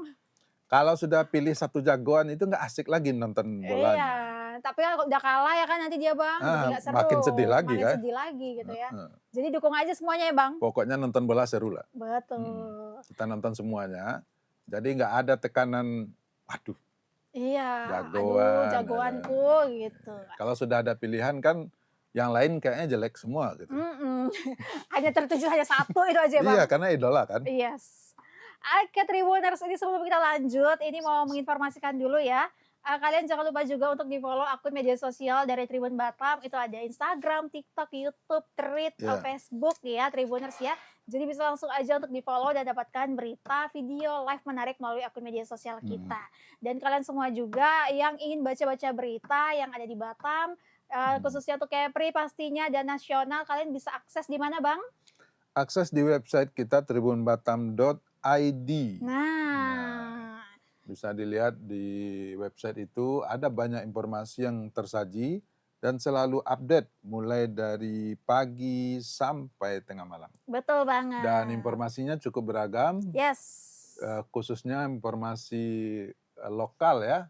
Kalau sudah pilih satu jagoan itu nggak asik lagi nonton bolanya.
Iya, tapi kalau udah kalah ya kan nanti dia Bang, jadi nggak seru.
Makin sedih lagi
makin
kan?
sedih lagi gitu ya. Jadi dukung aja semuanya ya Bang.
Pokoknya nonton bola seru lah.
Betul.
Kita nonton semuanya, jadi nggak ada tekanan, waduh.
Iya,
jagoanku
gitu.
Kalau sudah ada pilihan kan, yang lain kayaknya jelek semua gitu.
Hanya tertuju hanya satu itu aja Bang.
Iya, karena idola kan.
Yes. Oke Tribuners, ini sebelum kita lanjut, ini mau menginformasikan dulu ya. Kalian jangan lupa juga untuk di-follow akun media sosial dari Tribun Batam. Itu ada Instagram, TikTok, YouTube, Threads, Facebook ya Tribuners ya. Jadi bisa langsung aja untuk di-follow dan dapatkan berita, video, live menarik melalui akun media sosial kita. Dan kalian semua juga yang ingin baca-baca berita yang ada di Batam, khususnya untuk Kepri pastinya dan nasional, kalian bisa akses di mana Bang?
Akses di website kita tribunbatam.id.
Nah,
bisa dilihat di website itu ada banyak informasi yang tersaji dan selalu update mulai dari pagi sampai tengah malam.
Betul banget.
Dan informasinya cukup beragam.
Yes.
Khususnya informasi lokal ya.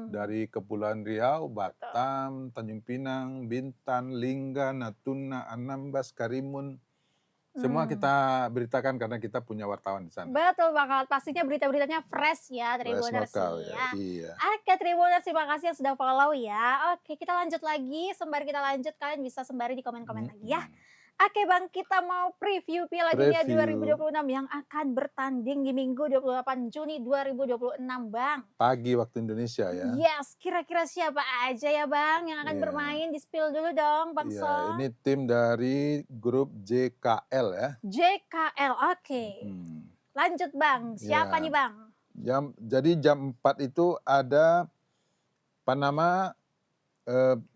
Dari Kepulauan Riau, Batam, Tanjung Pinang, Bintan, Lingga, Natuna, Anambas, Karimun. Semua kita beritakan karena kita punya wartawan di sana.
Betul banget, pastinya berita-beritanya fresh ya Tribuners ya.
Iya.
Oke Tribuners, terima kasih yang sudah follow ya. Oke kita lanjut lagi, sembari kita lanjut kalian bisa sembari di komen-komen lagi ya. Oke Bang, kita mau preview Piala Dunia 2026 yang akan bertanding di Minggu 28 Juni 2026 Bang.
Pagi waktu Indonesia ya.
Yes, kira-kira siapa aja ya Bang yang akan bermain? Di-spill dulu dong Bang Son.
Ini tim dari grup JKL ya.
JKL, oke. Lanjut Bang, siapa nih Bang?
Jadi jam 4 itu ada Panama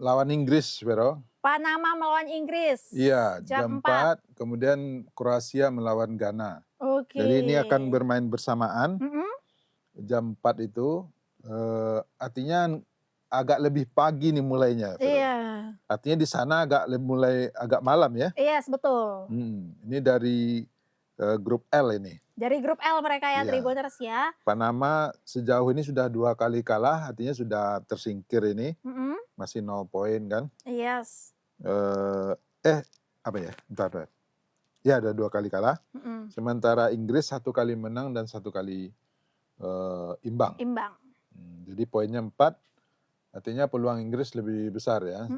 lawan Inggris, Vero.
Panama melawan Inggris.
Iya, jam 4. Kemudian Kroasia melawan Ghana.
Oke.
Jadi ini akan bermain bersamaan. Jam 4 itu artinya agak lebih pagi nih mulainya.
Iya.
Artinya di sana mulai agak malam ya.
Yes, betul.
Ini dari grup L ini.
Dari grup L mereka ya, Tribuners ya.
Panama sejauh ini sudah 2 kali kalah, artinya sudah tersingkir ini. Masih 0 poin kan.
Yes.
Apa ya? Bentar. Ya ada 2 kali kalah. Sementara Inggris 1 kali menang dan 1 kali imbang. Jadi poinnya 4. Artinya peluang Inggris lebih besar ya.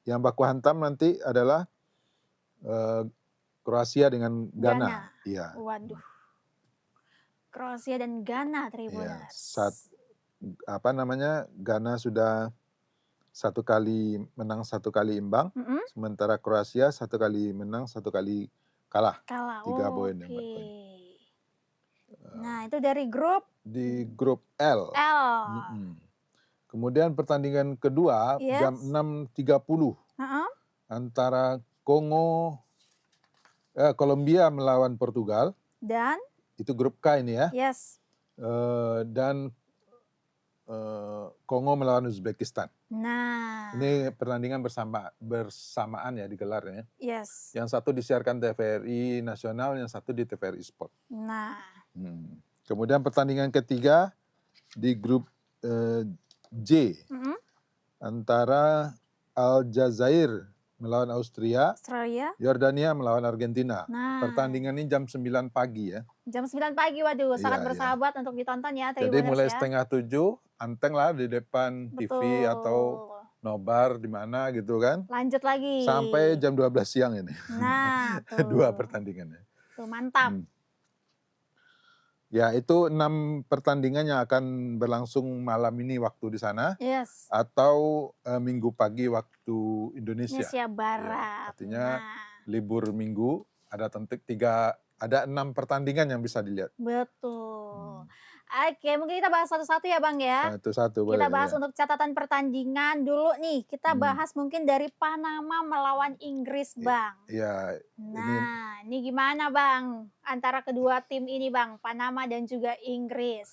Yang baku hantam nanti adalah Kroasia dengan Ghana. Iya.
Waduh. Kroasia dan Ghana Tribuners.
Ghana sudah 1 kali menang 1 kali imbang. Sementara Kroasia 1 kali menang 1 kali kalah. 3 poin yang berpoin.
Nah, itu dari grup?
Di grup L. Kemudian pertandingan kedua jam 6.30 antara Kolombia melawan Portugal.
Dan?
Itu grup K ini ya.
Yes.
Dan Kongo melawan Uzbekistan.
Nah.
Ini pertandingan bersamaan ya digelarnya.
Yes.
Yang satu disiarkan TVRI Nasional, yang satu di TVRI Sport.
Nah.
Kemudian pertandingan ketiga di grup J antara Aljazair melawan Austria, Yordania melawan Argentina.
Nah.
Pertandingan ini jam 9 pagi ya.
Jam 9 pagi, waduh, sangat bersahabat untuk ditonton ya.
Jadi mulai setengah 7 anteng lah di depan TV atau
Betul.
nobar di mana gitu kan.
Lanjut lagi.
Sampai jam 12 siang ini.
Nah,
2
tuh.
pertandingannya.
Tuh, mantap.
Ya, itu 6 pertandingan yang akan berlangsung malam ini waktu di sana.
Yes.
Atau minggu pagi waktu Indonesia.
Indonesia
Ya,
Barat.
artinya
Nah,
libur minggu ada 6 pertandingan yang bisa dilihat.
betul. Oke, mungkin kita bahas satu-satu ya Bang ya.
Satu-satu boleh.
Kita bahas
Ya.
untuk catatan pertandingan dulu nih. Kita bahas mungkin dari Panama melawan Inggris Bang.
Iya.
Nah, ini gimana Bang? Antara kedua tim ini Bang, Panama dan juga Inggris.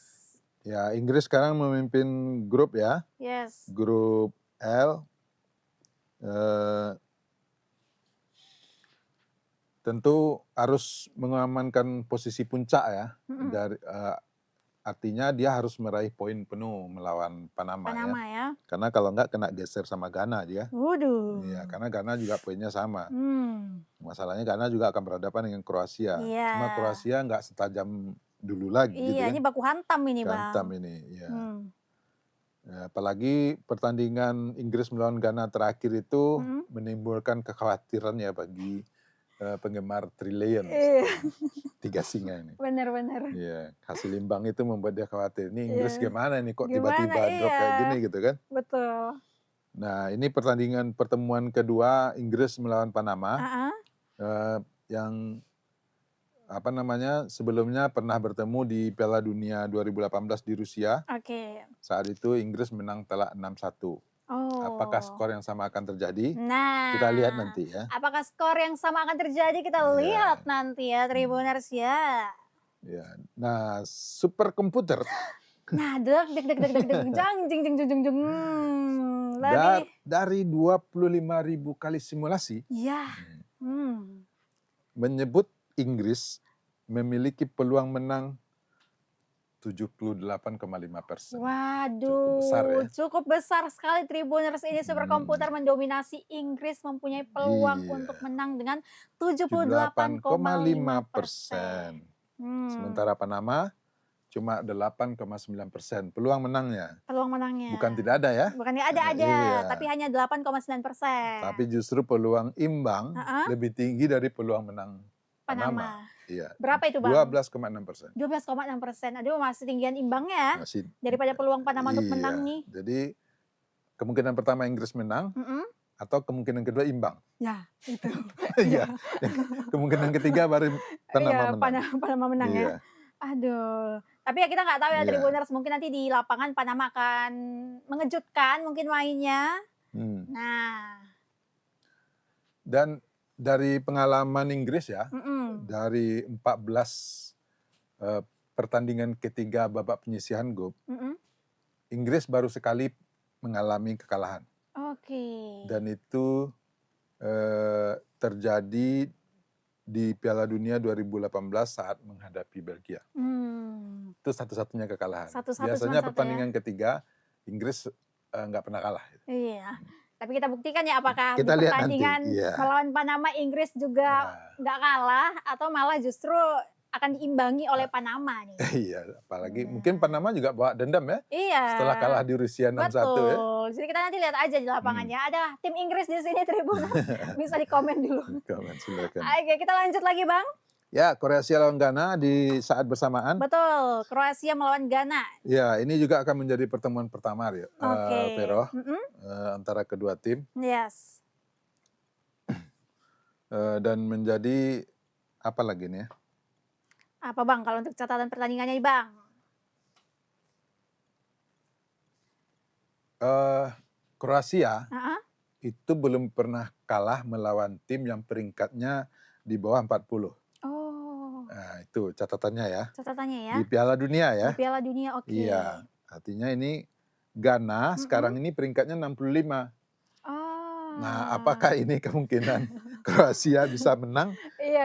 Ya, Inggris sekarang memimpin grup ya.
Yes.
Grup L. Tentu harus mengamankan posisi puncak ya. Dari artinya dia harus meraih poin penuh melawan Panama ya. Karena kalau enggak kena geser sama Ghana dia.
Waduh.
Iya, karena Ghana juga poinnya sama. Masalahnya Ghana juga akan berhadapan dengan Kroasia.
Iya.
Cuma Kroasia enggak setajam dulu lagi gitu
Iya,
kan.
ini baku hantam ini Bang.
Hantam ini, ya. Apalagi pertandingan Inggris melawan Ghana terakhir itu menimbulkan kekhawatiran ya bagi penggemar Trillions. Tiga singa ini.
Benar-benar.
Iya, hasil imbang itu membuat dia khawatir. Ini Inggris gimana nih kok
Gimana,
tiba-tiba drop kayak gini gitu kan.
Betul.
Nah, ini pertemuan kedua Inggris melawan Panama. Yang sebelumnya pernah bertemu di Piala Dunia 2018 di Rusia.
Oke.
Saat itu Inggris menang telak 6-1. Apakah skor yang sama akan terjadi?
Nah,
kita lihat nanti ya.
Apakah skor yang sama akan terjadi? Kita lihat nanti ya, Tribuners ya.
Ya. Nah, super komputer.
Nah, deg jang jing jing jung jung.
Dari 25.000 kali simulasi.
Iya.
Menyebut Inggris memiliki peluang menang 78,5%.
Waduh,
cukup besar ya.
Cukup besar sekali Tribuners ini superkomputer mendominasi Inggris, mempunyai peluang untuk menang dengan 78,5%.
Sementara Panama cuma 8,9% peluang menangnya.
Peluang menangnya.
Bukan tidak ada ya?
Bukan tidak ada, tapi hanya 8,9%.
Tapi justru peluang imbang lebih tinggi dari peluang menang Panama. Iya.
Berapa itu Bang?
12,6%.
12,6%. Aduh, masih tinggian imbangnya daripada peluang Panama untuk menang nih.
Jadi kemungkinan pertama Inggris menang atau kemungkinan kedua imbang.
Ya, itu.
Iya. Kemungkinan ketiga baru Panama menang.
Panama menang ya. Aduh. Tapi ya kita nggak tahu ya Tribuners, mungkin nanti di lapangan Panama akan mengejutkan mungkin mainnya. Nah.
Dan dari pengalaman Inggris ya, dari 14 pertandingan ketiga babak penyisihan grup, Inggris baru sekali mengalami kekalahan. Dan itu terjadi di Piala Dunia 2018 saat menghadapi Belgia. Itu satu-satunya kekalahan. Biasanya pertandingan ketiga Inggris nggak pernah kalah.
Iya. Tapi kita buktikan ya apakah
kita
di pertandingan melawan Panama Inggris juga nggak kalah atau malah justru akan diimbangi oleh Panama nih.
Iya, apalagi mungkin Panama juga bawa dendam ya.
Iya.
Setelah kalah di Rusia 6-1 ya.
Betul. Jadi kita nanti lihat aja di lapangannya. Ada tim Inggris di sini Tribuners. Bisa dikomen dulu.
Komen silakan.
Oke, kita lanjut lagi Bang.
Ya, Kroasia lawan Ghana di saat bersamaan.
Betul, Kroasia melawan Ghana.
Ya, ini juga akan menjadi pertemuan pertama ya, Vero, antara kedua tim.
Yes.
Dan menjadi apa lagi nih ya?
Apa Bang kalau untuk catatan pertandingannya nih Bang?
Kroasia itu belum pernah kalah melawan tim yang peringkatnya di bawah 40. Nah, itu catatannya ya.
Catatannya ya.
Di Piala Dunia ya.
Di Piala Dunia, oke.
Iya, artinya ini Ghana sekarang ini peringkatnya 65. Nah, apakah ini kemungkinan Kroasia bisa menang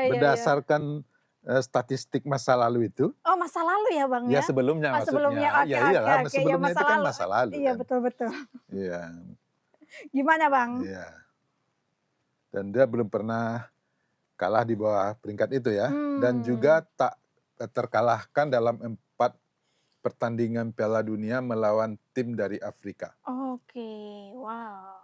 berdasarkan statistik masa lalu itu?
Oh, masa lalu ya Bang ya?
Ya sebelumnya maksudnya.
Sebelumnya,
Oke. Sebelumnya itu kan masa lalu.
Iya, betul-betul.
Iya.
Gimana Bang?
Iya. Dan dia belum pernah kalah di bawah peringkat itu ya. Dan juga tak terkalahkan dalam 4 pertandingan Piala Dunia melawan tim dari Afrika.
Oke, wow.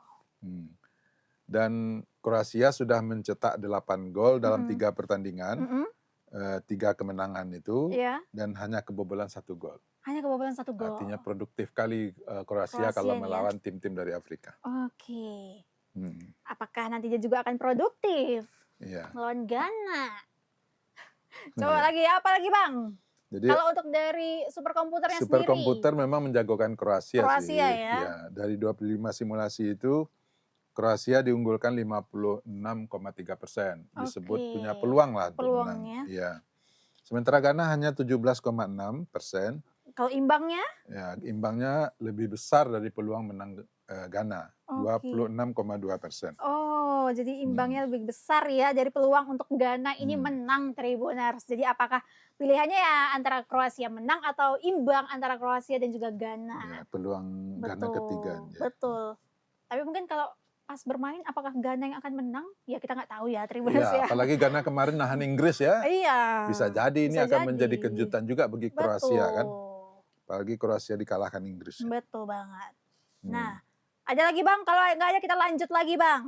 Dan Kroasia sudah mencetak 8 gol dalam 3 pertandingan, 3 kemenangan itu, dan hanya kebobolan 1 gol.
Hanya kebobolan 1 gol.
Artinya produktif kali Kroasia kalau melawan tim-tim dari Afrika.
Oke. Apakah nantinya juga akan produktif melawan Ghana? Coba lagi, apa lagi Bang? Jadi, kalau untuk dari superkomputernya sendiri?
Superkomputer memang menjagokan Kroasia sih.
Ya.
Dari 25 simulasi itu, Kroasia diunggulkan 56,3%. Disebut punya peluang lah untuk menang. Ya. Sementara Ghana hanya 17,6%.
Kalau imbangnya?
Ya, imbangnya lebih besar dari peluang menang Ghana, 26,2%.
Oh, jadi imbangnya lebih besar ya dari peluang untuk Ghana ini menang, Tribuners. Jadi apakah pilihannya ya antara Kroasia menang atau imbang antara Kroasia dan juga Ghana?
Ya, peluang Ghana ketiga. Ya.
Betul. Tapi mungkin kalau pas bermain apakah Ghana yang akan menang? Ya kita nggak tahu ya, Tribuners ya.
Apalagi Ghana kemarin nahan Inggris ya.
Iya.
Bisa jadi ini akan menjadi kejutan juga bagi Kroasia kan. Apalagi Kroasia dikalahkan Inggris.
Betul banget. Nah, ada lagi Bang, kalau nggak ada kita lanjut lagi Bang.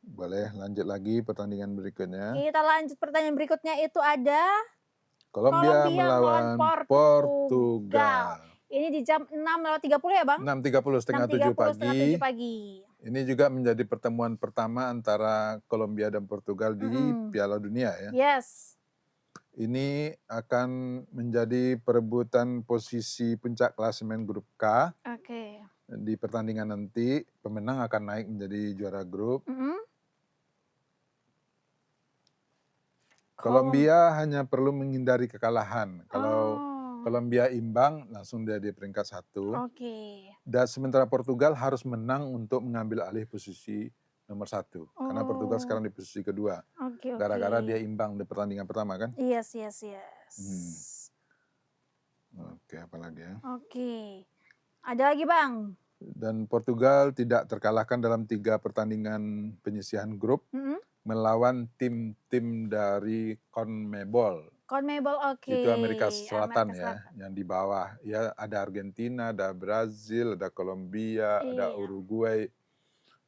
Boleh lanjut lagi pertandingan berikutnya.
Kita lanjut pertandingan berikutnya itu ada
Kolombia melawan Portugal.
Ini di jam 6.30 ya Bang?
6.30, setengah 7
pagi.
Ini juga menjadi pertemuan pertama antara Kolombia dan Portugal di Piala Dunia ya.
Yes.
Ini akan menjadi perebutan posisi puncak klasemen grup K.
Oke.
Di pertandingan nanti pemenang akan naik menjadi juara grup. Kolombia hanya perlu menghindari kekalahan. Kalau Kolombia imbang, langsung dia di peringkat 1. Dan sementara Portugal harus menang untuk mengambil alih posisi nomor 1. Karena Portugal sekarang di posisi kedua. Gara-gara dia imbang di pertandingan pertama kan?
Yes.
Oke, apalagi ya?
Ada lagi Bang?
Dan Portugal tidak terkalahkan dalam 3 pertandingan penyisihan grup melawan tim-tim dari CONMEBOL. Itu Amerika Selatan ya, yang di bawah. Ya ada Argentina, ada Brazil, ada Kolombia, ada Uruguay.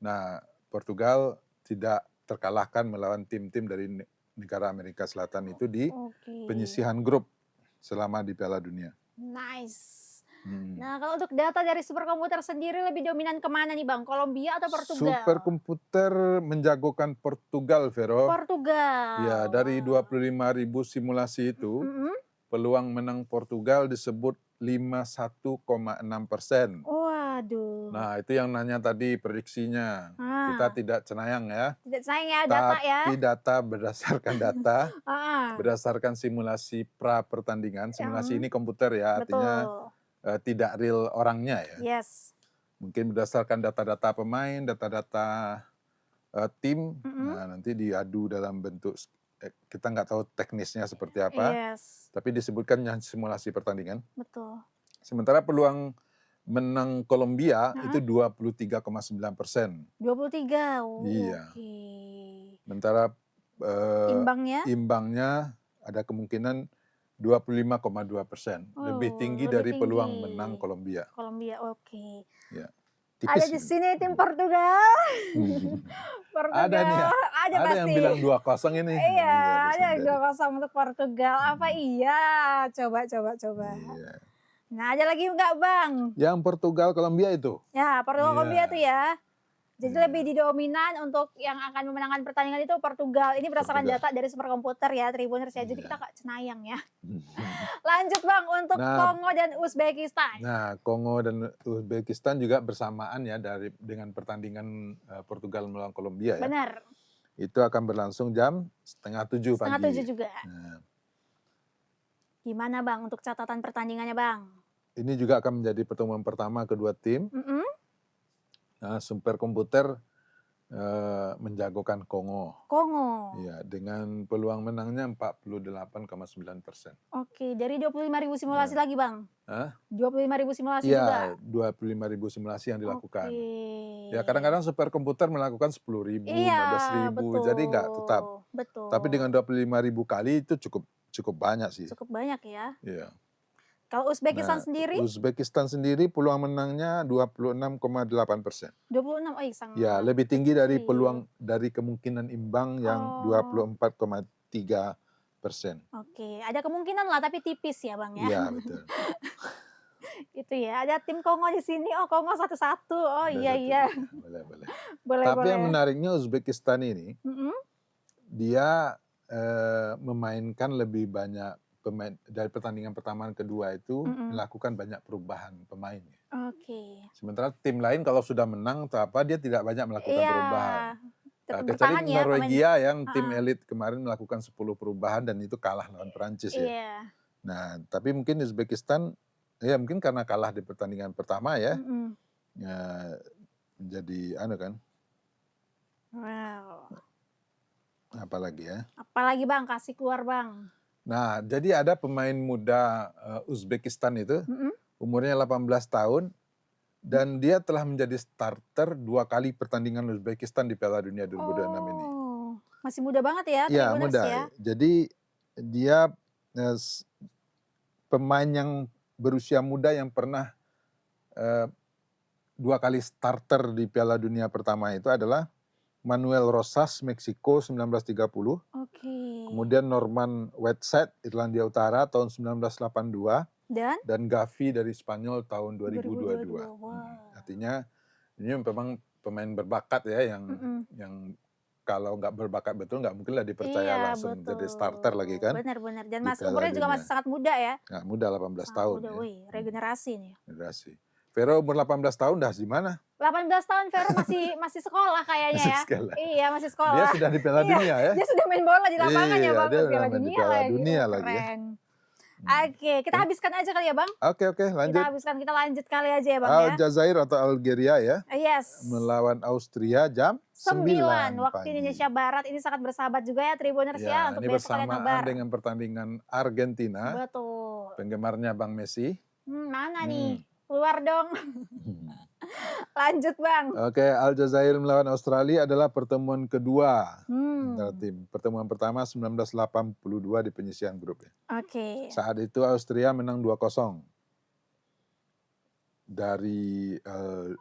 Nah, Portugal tidak terkalahkan melawan tim-tim dari negara Amerika Selatan itu di penyisihan grup selama di Piala Dunia.
Nice. Nah, kalau untuk data dari superkomputer sendiri lebih dominan kemana nih Bang? Kolombia atau Portugal?
Superkomputer menjagokan Portugal, Vero.
Portugal.
Ya, dari 25.000 simulasi itu, peluang menang Portugal disebut 51,6%.
Waduh.
Nah, itu yang nanya tadi prediksinya. Kita tidak cenayang ya.
Tidak cenayang ya, data ya.
Tapi data berdasarkan data, berdasarkan simulasi pra pertandingan. Simulasi ini komputer ya, artinya tidak real orangnya ya.
Yes.
Mungkin berdasarkan data-data pemain, data-data tim, nah nanti diadu dalam bentuk, kita nggak tahu teknisnya seperti apa, tapi disebutkan yang simulasi pertandingan.
Betul.
Sementara peluang menang Kolombia itu 23,9%.
23,
iya. Sementara imbangnya ada kemungkinan 25,2%. Lebih tinggi dari peluang menang Kolombia. Ya. Tipis.
Ada di sini tim Portugal.
Ada nih ya. Ada yang bilang 2-0 ini.
Iya, ada 2-0 untuk Portugal. Apa iya? Coba.
Iya.
Nah, ada lagi enggak Bang?
Yang Portugal Kolombia itu.
Ya, Portugal Kolombia itu ya. Jadi lebih didominan untuk yang akan memenangkan pertandingan itu Portugal. Ini berdasarkan data dari superkomputer ya, Tribuners ya. Jadi kita gak cenayang ya. Lanjut Bang untuk Kongo dan Uzbekistan.
Nah, Kongo dan Uzbekistan juga bersamaan ya dengan pertandingan Portugal melawan Kolombia ya.
Benar.
Itu akan berlangsung jam 6:30 pagi.
6:30 juga. Nah. Gimana Bang untuk catatan pertandingannya Bang?
Ini juga akan menjadi pertemuan pertama kedua tim. Nah, superkomputer menjagokan Kongo. Iya, dengan peluang menangnya 48,9%.
Oke, dari 25.000 simulasi lagi Bang? 25.000 simulasi juga?
Iya, 25.000 simulasi yang dilakukan. Ya, kadang-kadang superkomputer melakukan 10.000, 15.000, jadi nggak tetap.
Betul.
Tapi dengan 25.000 kali itu cukup banyak sih.
Cukup banyak ya?
Iya.
Kalau Uzbekistan
Nah,
sendiri?
Uzbekistan sendiri peluang menangnya 26,8%.
26, oh iya sangat
Ya, lebih tinggi dari
kecil.
dari kemungkinan imbang yang
Oh.
24,3%.
Oke, ada kemungkinan lah tapi tipis ya Bang ya.
Iya, betul.
Itu ya, ada tim Kongo di sini, oh Kongo 1-1, oh
Ada
iya
satu,
iya.
boleh, boleh.
Boleh
Tapi yang
boleh.
menariknya Uzbekistan ini,
Mhm.
dia memainkan lebih banyak pemain dari pertandingan pertama dan kedua itu melakukan banyak perubahan pemain.
Oke.
Sementara tim lain kalau sudah menang atau apa dia tidak banyak melakukan
Iya,
perubahan.
tetap
Kecuali
bertahan ya pemain.
Norwegia yang tim
Heeh.
elit kemarin melakukan 10 perubahan dan itu kalah lawan Perancis ya.
Iya.
Nah, tapi mungkin Uzbekistan ya mungkin karena kalah di pertandingan pertama ya, ya menjadi kan.
Wow.
Apalagi ya.
Apalagi Bang, kasih keluar Bang.
Nah, jadi ada pemain muda Uzbekistan itu, umurnya 18 tahun, dan dia telah menjadi starter 2 kali pertandingan Uzbekistan di Piala Dunia 2026 ini.
Oh, masih muda banget ya
Iya,
Tribuners
muda.
ya.
Jadi dia pemain yang berusia muda yang pernah 2 kali starter di Piala Dunia pertama itu adalah Manuel Rosas, Meksiko 1930.
Oke.
Kemudian Norman Whiteside, Irlandia Utara tahun 1982. Dan Gavi dari Spanyol tahun 2022.
Wow.
Artinya ini memang pemain berbakat ya yang kalau nggak berbakat betul nggak mungkin lah dipercaya langsung jadi starter lagi kan.
Benar-benar. Dan
di
Mas
Piala
umurnya juga
Dunia.
masih sangat muda ya.
Nggak muda 18
Sangat
tahun
muda,
ya.
wih, regenerasi nih.
Regenerasi. Vero umur 18 tahun dah di mana?
18 tahun Vero masih sekolah kayaknya
Masih
ya.
sekolah.
Iya, masih sekolah.
Dia sudah di Piala Dunia ya.
Dia sudah main bola di lapangan ya
Iya,
Bang.
dia
Piala
udah main di
Dunia
Piala
lagi.
Dunia
Oh,
lagi ya.
keren. Oke, kita habiskan aja kali ya Bang.
Oke, lanjut.
Kita lanjut kali aja ya Bang ya.
Aljazair atau Algeria ya.
Yes.
Melawan Austria jam 9
waktu
pagi.
Indonesia Barat. Ini sangat bersahabat juga ya Tribuners ya untuk
ini
besok kalian nobar.
bersamaan dengan pertandingan Argentina.
Betul.
Penggemarnya Bang Messi.
Mana nih? Keluar dong. Lanjut Bang.
Oke, Aljazair melawan Australia adalah pertemuan kedua. Tim. Pertemuan pertama 1982 di penyisihan grup ya.
Oke.
Saat itu Austria menang 2-0 dari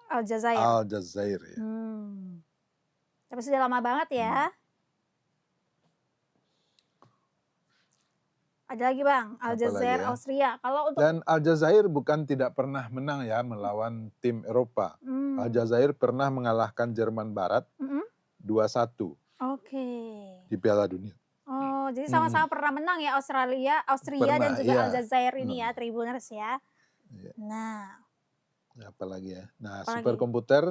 Aljazair ya.
Tapi sudah lama banget ya. Ada lagi Bang, Aljazair, ya? Austria. Kalau untuk
Dan Aljazair bukan tidak pernah menang ya melawan tim Eropa. Aljazair pernah mengalahkan Jerman Barat 2-1.
Oke.
Di Piala Dunia.
Oh, jadi sama-sama pernah menang ya Austria pernah, dan juga Aljazair ini ya, Tribuners ya.
Iya.
Nah.
Apalagi ya. Nah, superkomputer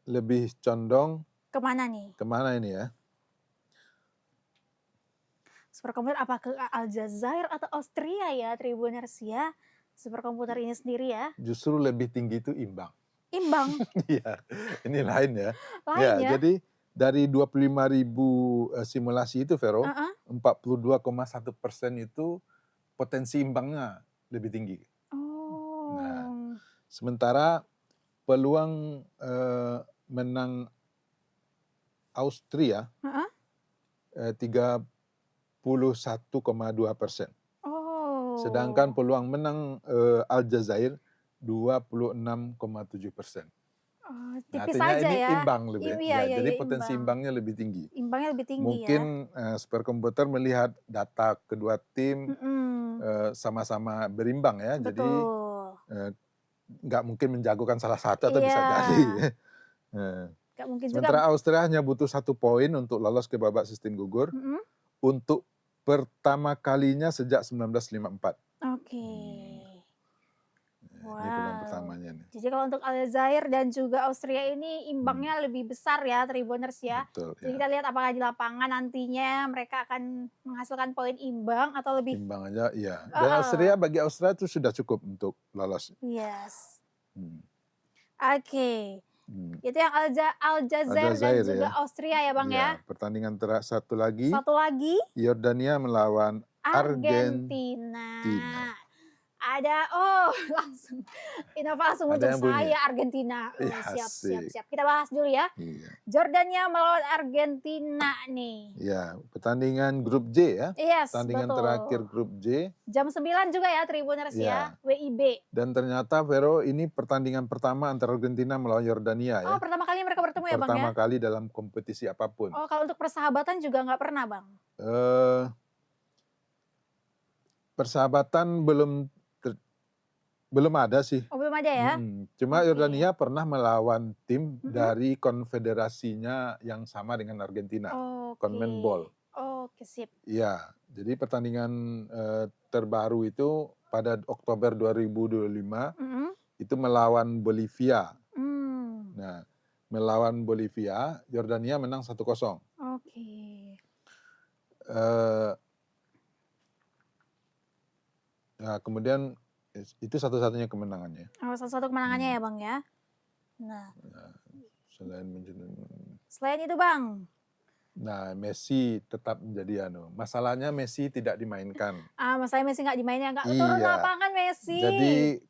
lebih condong
kemana nih?
Kemana ini ya?
Superkomputer apa ke Aljazair atau Austria ya Tribuners ya? Superkomputer ini sendiri ya.
Justru lebih tinggi itu imbang.
Imbang?
Iya, ini lain ya.
Lain ya?
Jadi dari 25.000 simulasi itu Vero, 42,1% itu potensi imbangnya lebih tinggi.
Oh.
Nah, sementara peluang menang Austria 31,2%.
Oh.
Sedangkan peluang menang Aljazair 26,7%.
Oh, tipis
artinya
aja
ini
ya.
imbang lebih.
Iya,
jadi potensi imbangnya lebih tinggi.
Imbangnya lebih tinggi.
Mungkin superkomputer melihat data kedua tim sama-sama berimbang ya.
Betul.
Jadi nggak mungkin menjagokan salah satu atau bisa jadi.
Nggak mungkin
Sementara
juga.
Austria hanya butuh 1 poin untuk lolos ke babak sistem gugur untuk pertama kalinya sejak 1954.
Oke.
Ini peluang pertamanya nih.
Jadi kalau untuk Aljazair dan juga Austria ini imbangnya lebih besar ya Tribuners ya.
Betul,
Jadi kita lihat apakah di lapangan nantinya mereka akan menghasilkan poin imbang atau lebih.
Imbang aja, iya. Dan bagi Austria itu sudah cukup untuk lolos.
Yes. Oke. Itu yang Aljazair dan juga Austria ya Bang ya.
Pertandingan satu lagi.
Yordania
melawan Argentina.
Ada langsung Innova langsung
Ada
muncul
yang bunyi.
saya Argentina.
Ih,
Siap.
asik.
Kita bahas dulu ya.
Iya.
Jordania melawan Argentina nih.
Ya, pertandingan grup J ya.
Yes,
Pertandingan
betul.
terakhir grup J.
Jam 9 juga ya Tribuners ya,
Ya.
WIB.
Dan ternyata Vero ini pertandingan pertama antara Argentina melawan Yordania ya.
Oh, pertama kali mereka bertemu ya Bang ya?
Pertama kali dalam kompetisi apapun.
Oh, kalau untuk persahabatan juga nggak pernah Bang?
Persahabatan belum ada sih.
Oh, belum ada ya?
Cuma Yordania pernah melawan tim dari konfederasinya yang sama dengan Argentina, CONMEBOL.
Oke, sip.
Iya, jadi pertandingan terbaru itu pada Oktober 2025 itu melawan Bolivia. Nah, melawan Bolivia, Yordania menang 1-0.
Oke.
Nah, kemudian itu satu-satunya kemenangannya.
Oh, satu-satu kemenangannya ya Bang ya. Nah, selain itu Bang.
Nah, Messi tetap menjadi masalahnya Messi tidak dimainkan.
Masalahnya Messi nggak dimainkan, nggak turun lapangan Messi.
Jadi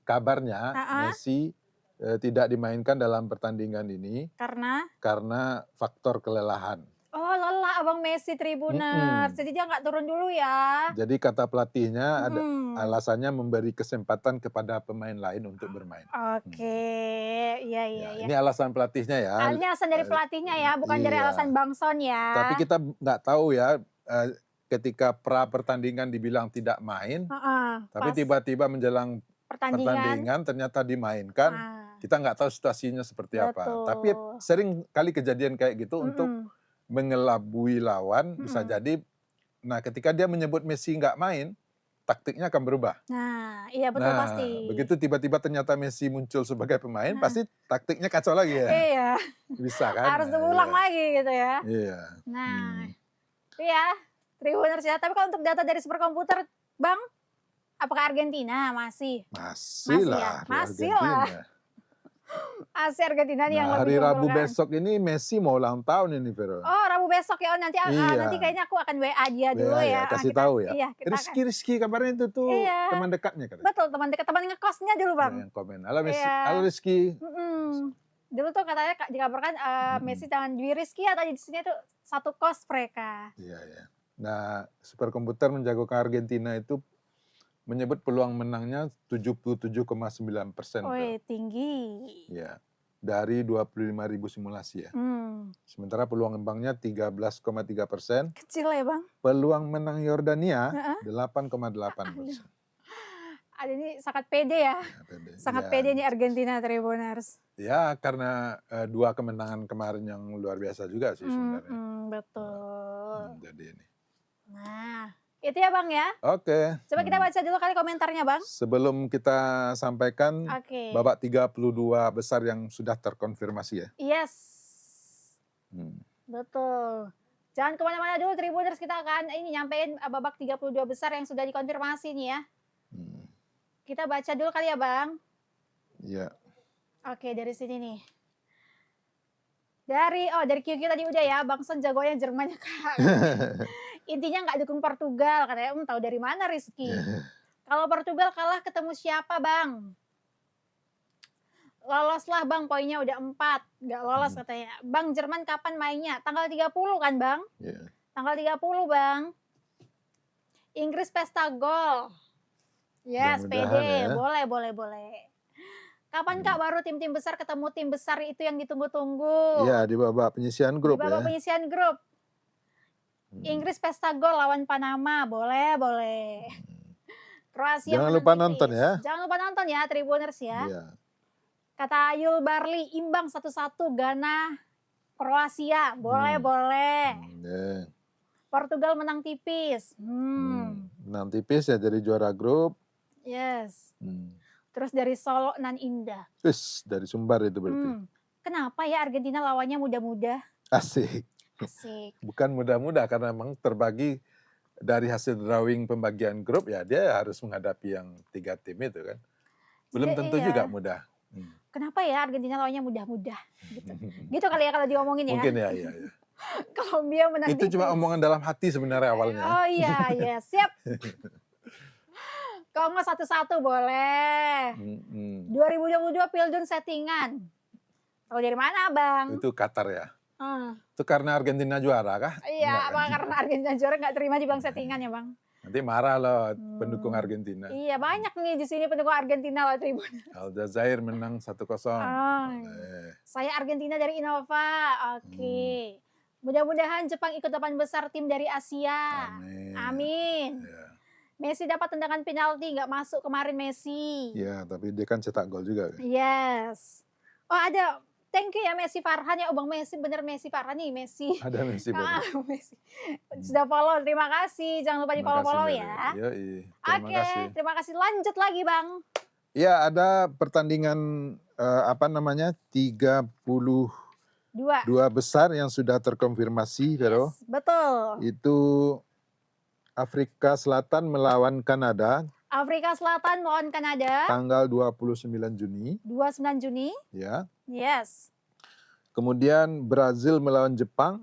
kabarnya Messi tidak dimainkan dalam pertandingan ini karena faktor kelelahan.
Oh, lelah Abang Messi Tribuners. Jadi dia nggak turun dulu ya.
Jadi kata pelatihnya ada alasannya memberi kesempatan kepada pemain lain untuk bermain.
Oke, iya.
Ini alasan pelatihnya ya.
Ini alasan dari pelatihnya ya, bukan dari alasan Bang Son ya.
Tapi kita nggak tahu ya, ketika pra pertandingan dibilang tidak main, tapi tiba-tiba menjelang pertandingan ternyata dimainkan. Kita nggak tahu situasinya seperti apa. Tapi sering kali kejadian kayak gitu untuk mengelabui lawan, bisa jadi. Nah, ketika dia menyebut Messi nggak main, taktiknya akan berubah.
Nah, iya betul pasti.
Begitu tiba-tiba ternyata Messi muncul sebagai pemain, pasti taktiknya kacau lagi ya.
Iya.
Bisa kan?
Harus diulang lagi gitu ya.
Iya.
Nah, iya Tribuners ya. Tapi kalau untuk data dari superkomputer, Bang, apakah Argentina masih?
Masih lah.
Argentina nih yang
hari Rabu besok ini Messi mau ulang tahun ini, Vero.
Oh, Rabu besok ya. Nanti kayaknya aku akan WA dia dulu ya.
Kasih tahu ya.
Iya,
Rizky kabarnya itu tuh teman dekatnya kan.
Betul, teman dekat, teman ngekosnya dulu Bang.
Yang komen. Halo Messi, halo Rizky.
Dulu tuh katanya dikabarkan Messi dengan Dwi Rizky atau di sini tuh satu kos mereka.
Iya. Nah, superkomputer menjagokan Argentina itu menyebut peluang menangnya 77,9%.
Wih, tinggi.
Ya, dari 25.000 simulasi ya. Sementara peluang imbangnya 13,3%.
Kecil ya Bang.
Peluang menang Yordania 8,8%.
Ini sangat pede ya. Sangat pede nih Argentina Tribuners.
Ya, karena 2 kemenangan kemarin yang luar biasa juga sih sebenarnya.
Betul.
Jadi ini.
Nah, itu ya Bang ya.
Oke.
Coba kita baca dulu kali komentarnya Bang.
Sebelum kita sampaikan babak 32 besar yang sudah terkonfirmasi ya.
Yes. Betul. Jangan kemana-mana dulu Tribuners, kita akan nyampein babak 32 besar yang sudah dikonfirmasi nih ya. Kita baca dulu kali ya Bang.
Iya.
Oke, dari sini nih. Dari QQ tadi udah ya, Bang Son jagonya Jerman ya Kak. Intinya nggak dukung Portugal, katanya tahu dari mana Rizky. Kalau Portugal kalah ketemu siapa Bang? Loloslah Bang, poinnya udah 4. Nggak lolos katanya. Bang, Jerman kapan mainnya? Tanggal 30 kan Bang? Tanggal 30 Bang. Inggris pesta gol. Yes, pede. Ya. Boleh. Kapan Kak baru tim-tim besar ketemu tim besar itu yang ditunggu-tunggu?
Iya, di babak penyisihan grup ya.
Di babak penyisihan grup. Inggris pesta gol lawan Panama, boleh. Kroasia
Jangan lupa nonton ya.
Jangan lupa nonton ya Tribuners ya.
Iya.
Kata Yul Barli, imbang 1-1 Ghana Kroasia, boleh. Portugal menang tipis.
Menang tipis ya, jadi juara grup.
Yes. Terus dari Solo Nan Indah.
Dari Sumbar itu berarti.
Kenapa ya Argentina lawannya muda-muda?
Asik. Bukan muda-muda karena memang terbagi dari hasil drawing pembagian grup ya, dia harus menghadapi yang 3 tim itu kan. Belum tentu juga mudah.
Kenapa ya Argentina lawannya mudah-mudah? Gitu kali ya kalau diomongin ya.
Mungkin ya.
Kolombia menang
itu cuma omongan dalam hati sebenarnya awalnya.
Oh iya, siap. Kalau nggak satu-satu boleh. 2022 Pildun settingan. Tahu dari mana, Bang?
Itu Qatar ya? Itu karena Argentina juara kah?
Iya, apa karena Argentina juara nggak terima di Bang settingan ya, Bang?
Nanti marah loh pendukung Argentina.
Iya, banyak nih di sini pendukung Argentina loh Tribun.
Aljazair menang 1-0.
Saya Argentina dari Innova. Oke. Mudah-mudahan Jepang ikut 8 besar tim dari Asia. Amin.
Ya.
Messi dapat tendangan penalti, nggak masuk kemarin Messi.
Iya, tapi dia kan cetak gol juga.
Yes. Oh ada, thank you ya Messi Farhan ya, Bang Messi, bener Messi Farhan nih, Messi.
Ada Messi bener.
Messi. Sudah follow, terima kasih. Jangan lupa di follow-follow ya.
Oke,
terima kasih. Lanjut lagi Bang.
Ya, ada pertandingan 32 besar yang sudah terkonfirmasi, Vero.
Yes, betul.
Itu Afrika Selatan melawan Kanada.
Afrika Selatan melawan Kanada.
Tanggal 29 Juni.
29 Juni.
Ya.
Yes.
Kemudian Brazil melawan Jepang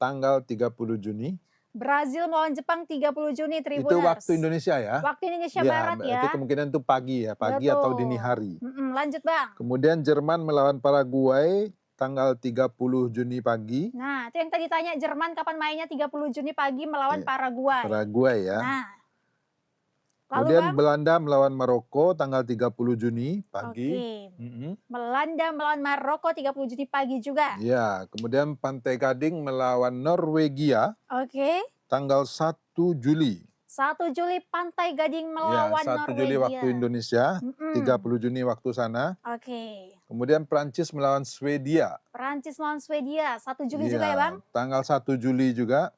tanggal 30 Juni.
Brazil melawan Jepang 30 Juni, Tribuners.
Itu waktu Indonesia ya?
Waktu Indonesia Barat ya.
Itu kemungkinan itu pagi ya, pagi
betul.
Atau dini hari.
Lanjut Bang.
Kemudian Jerman melawan Paraguay tanggal 30 Juni pagi.
Nah, itu yang tadi tanya Jerman kapan mainnya 30 Juni pagi melawan Paraguay.
Paraguay ya.
Nah. Lalu
kemudian
Bang,
Belanda melawan Maroko tanggal 30 Juni pagi.
Belanda melawan Maroko 30 Juni pagi juga.
Ya, kemudian Pantai Gading melawan Norwegia. Tanggal 1 Juli.
1 Juli Pantai Gading melawan Norwegia.
1 Juli waktu Indonesia, 30 Juni waktu sana. Kemudian Prancis melawan Swedia.
Prancis melawan Swedia, 1 Juli juga ya Bang?
Tanggal 1 Juli juga.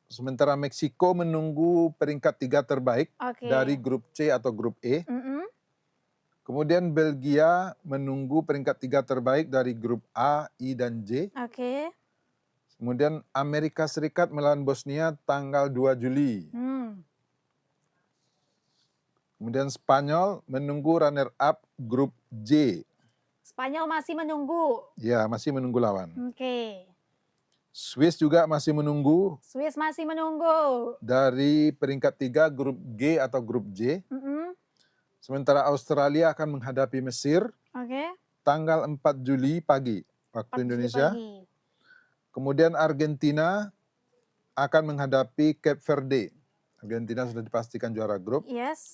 Sementara Meksiko menunggu peringkat 3 terbaik dari grup C atau grup E. Kemudian Belgia menunggu peringkat 3 terbaik dari grup A, I, dan J. Kemudian Amerika Serikat melawan Bosnia tanggal 2 Juli. Kemudian Spanyol menunggu runner-up grup J.
Spanyol masih menunggu?
Ya, masih menunggu lawan. Swiss juga masih menunggu.
Swiss masih menunggu.
Dari peringkat 3 grup G atau grup J. Sementara Australia akan menghadapi Mesir. Tanggal 4 Juli pagi waktu Indonesia. Kemudian Argentina akan menghadapi Cape Verde. Argentina sudah dipastikan juara grup.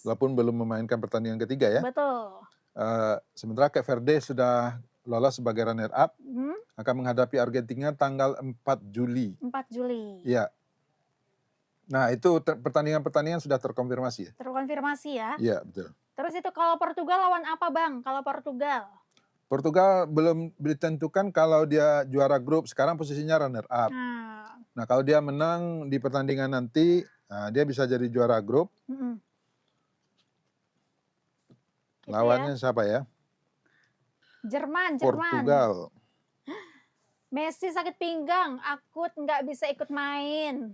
Walaupun belum memainkan pertandingan ketiga ya.
Betul.
Sementara Cape Verde sudah lolos sebagai runner-up. Akan menghadapi Argentina tanggal 4 Juli.
4 Juli.
Ya. Nah itu pertandingan-pertandingan sudah terkonfirmasi ya?
Terkonfirmasi ya?
Iya betul.
Terus itu kalau Portugal lawan apa Bang? Kalau Portugal?
Portugal belum ditentukan kalau dia juara grup, sekarang posisinya runner-up. Nah kalau dia menang di pertandingan nanti, dia bisa jadi juara grup. Lawannya siapa ya?
Jerman.
Portugal.
Messi sakit pinggang, akut nggak bisa ikut main.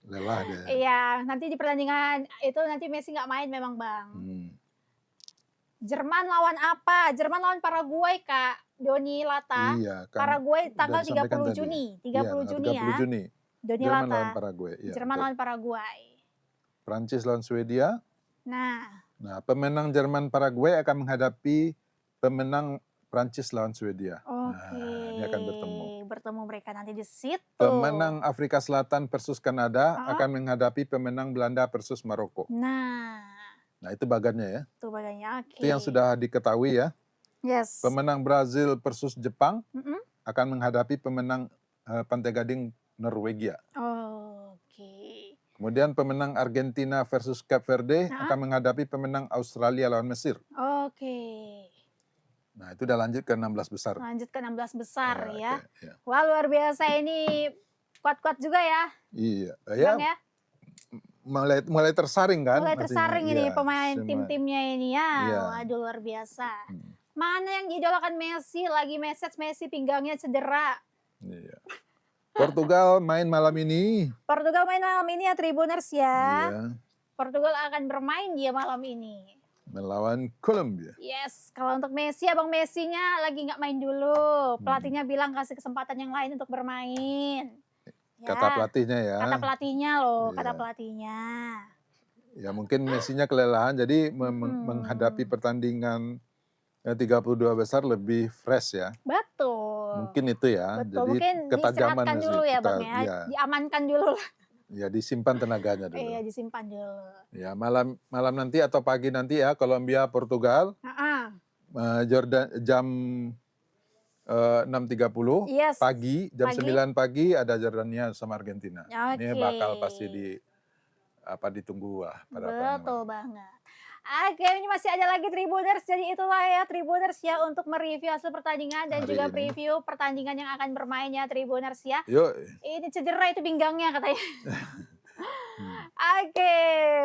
Lelah dia.
Iya, nanti di pertandingan itu nanti Messi nggak main memang Bang. Jerman lawan apa? Jerman lawan Paraguay Kak Doni Lata.
Iya, kan
Paraguay tanggal 30 Juni. 30 Juni ya.
30 Juni.
Doni
Jerman
Lata.
lawan Paraguay. Ya,
Jerman lawan Paraguay.
Prancis lawan Swedia.
Nah,
pemenang Jerman Paraguay akan menghadapi pemenang Prancis lawan Swedia. Ini akan
bertemu mereka nanti di situ.
Pemenang Afrika Selatan versus Kanada akan menghadapi pemenang Belanda versus Maroko. Nah itu bagannya ya.
Itu bagannya,
Itu yang sudah diketahui ya.
Yes.
Pemenang Brazil versus Jepang akan menghadapi pemenang Pantai Gading Norwegia. Kemudian pemenang Argentina versus Cape Verde akan menghadapi pemenang Australia lawan Mesir. Nah itu udah lanjut ke 16 besar.
Lanjut ke 16 besar ya. Wah luar biasa ini, kuat-kuat juga ya.
Iya.
Bang ya.
Mulai tersaring kan.
Mulai tersaring ini pemain tim-timnya ini ya. Waduh luar biasa. Mana yang diidolakan Messi, lagi Messi pinggangnya cedera.
Iya. Portugal main malam ini.
Portugal main malam ini ya Tribuners ya. Portugal akan bermain dia malam ini.
Melawan Kolombia.
Yes, kalau untuk Messi, abang Messi-nya lagi nggak main dulu. Pelatihnya bilang kasih kesempatan yang lain untuk bermain.
Kata pelatihnya ya.
Kata pelatihnya loh,
Iya.
kata pelatihnya.
Ya mungkin Messi-nya kelelahan, jadi menghadapi pertandingan 32 besar lebih fresh ya.
Betul.
Mungkin itu ya.
Betul,
Jadi
mungkin
ketajaman
diistirahatkan
Messi
dulu ya
kita,
Bang ya,
ya.
diamankan dulu lah.
Ya disimpan tenaganya dulu.
Iya, disimpan dulu.
Ya malam nanti atau pagi nanti ya Kolombia Portugal. Jordan jam 6.30
Yes.
pagi, jam
Pagi.
9 pagi ada Jordania sama Argentina.
Oke.
Ini bakal pasti ditunggu lah pada
Betul banget. Oke, ini masih ada lagi Tribuners, jadi itulah ya Tribuners ya untuk mereview hasil pertandingan dan
Hari
juga
ini.
preview pertandingan yang akan bermain ya Tribuners ya.
Yuk.
Ini cedera itu pinggangnya katanya. Oke,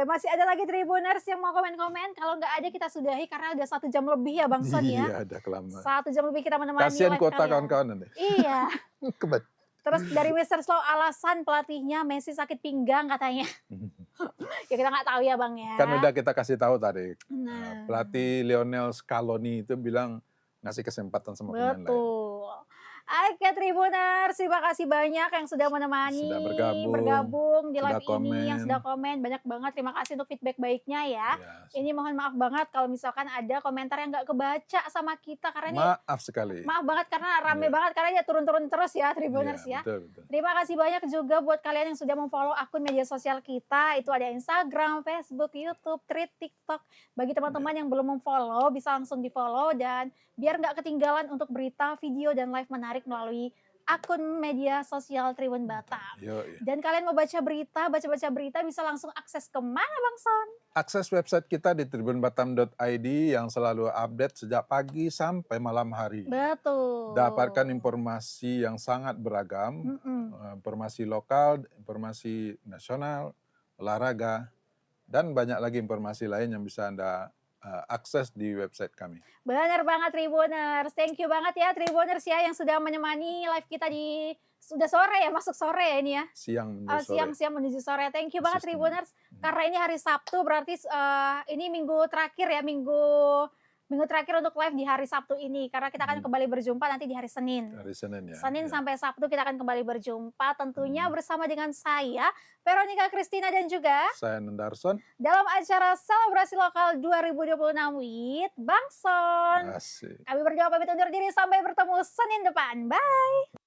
masih ada lagi Tribuners yang mau komen-komen. Kalau nggak ada kita sudahi karena udah 1 jam lebih ya Bang Son ya.
Iya, ada kelamaan.
1 jam lebih kita menemani
Kasihan
live
kuota
kalian.
kawan-kawan nanti.
Iya. Terus dari Mr. Slow alasan pelatihnya Messi sakit pinggang katanya. Ya kita nggak tahu ya Bang ya.
Kan udah kita kasih tahu tadi.
Nah.
Pelatih Lionel Scaloni itu bilang ngasih kesempatan sama pemain lain.
Betul. Oke Tribuners, terima kasih banyak yang sudah menemani,
Sudah
bergabung di
sudah
live ini, yang
komen.
sudah komen, banyak banget. Terima kasih untuk feedback baiknya ya.
Yes.
Ini mohon maaf banget kalau misalkan ada komentar yang nggak kebaca sama kita karena ini
Maaf sekali.
maaf banget karena rame banget karena ya turun-turun terus ya Tribuners ya.
Betul, betul.
Terima kasih banyak juga buat kalian yang sudah memfollow akun media sosial kita. Itu ada Instagram, Facebook, YouTube, Thread, TikTok. Bagi teman-teman yang belum memfollow bisa langsung di-follow dan biar nggak ketinggalan untuk berita, video, dan live menarik melalui akun media sosial Tribun Batam. Dan kalian mau baca berita bisa langsung akses kemana Bang Son?
Akses website kita di tribunbatam.id yang selalu update sejak pagi sampai malam hari.
Betul.
Dapatkan informasi yang sangat beragam, informasi lokal, informasi nasional, olahraga, dan banyak lagi informasi lain yang bisa Anda akses di website kami.
Benar banget Tribuners, thank you banget ya Tribuners ya yang sudah menemani live kita di sudah sore ya, masuk sore ya ini ya. Siang menuju sore. Thank you banget Tribuners karena ini hari Sabtu berarti ini minggu terakhir ya, minggu terakhir untuk live di hari Sabtu ini karena kita akan kembali berjumpa nanti di hari Senin.
Hari Senin ya.
Senin sampai Sabtu kita akan kembali berjumpa tentunya bersama dengan saya Veronica Christina dan juga
saya Nendarson
dalam acara Selebrasi Lokal 2026 with Bang Son.
Asik.
Kami berdua pamit undur diri sampai bertemu Senin depan. Bye.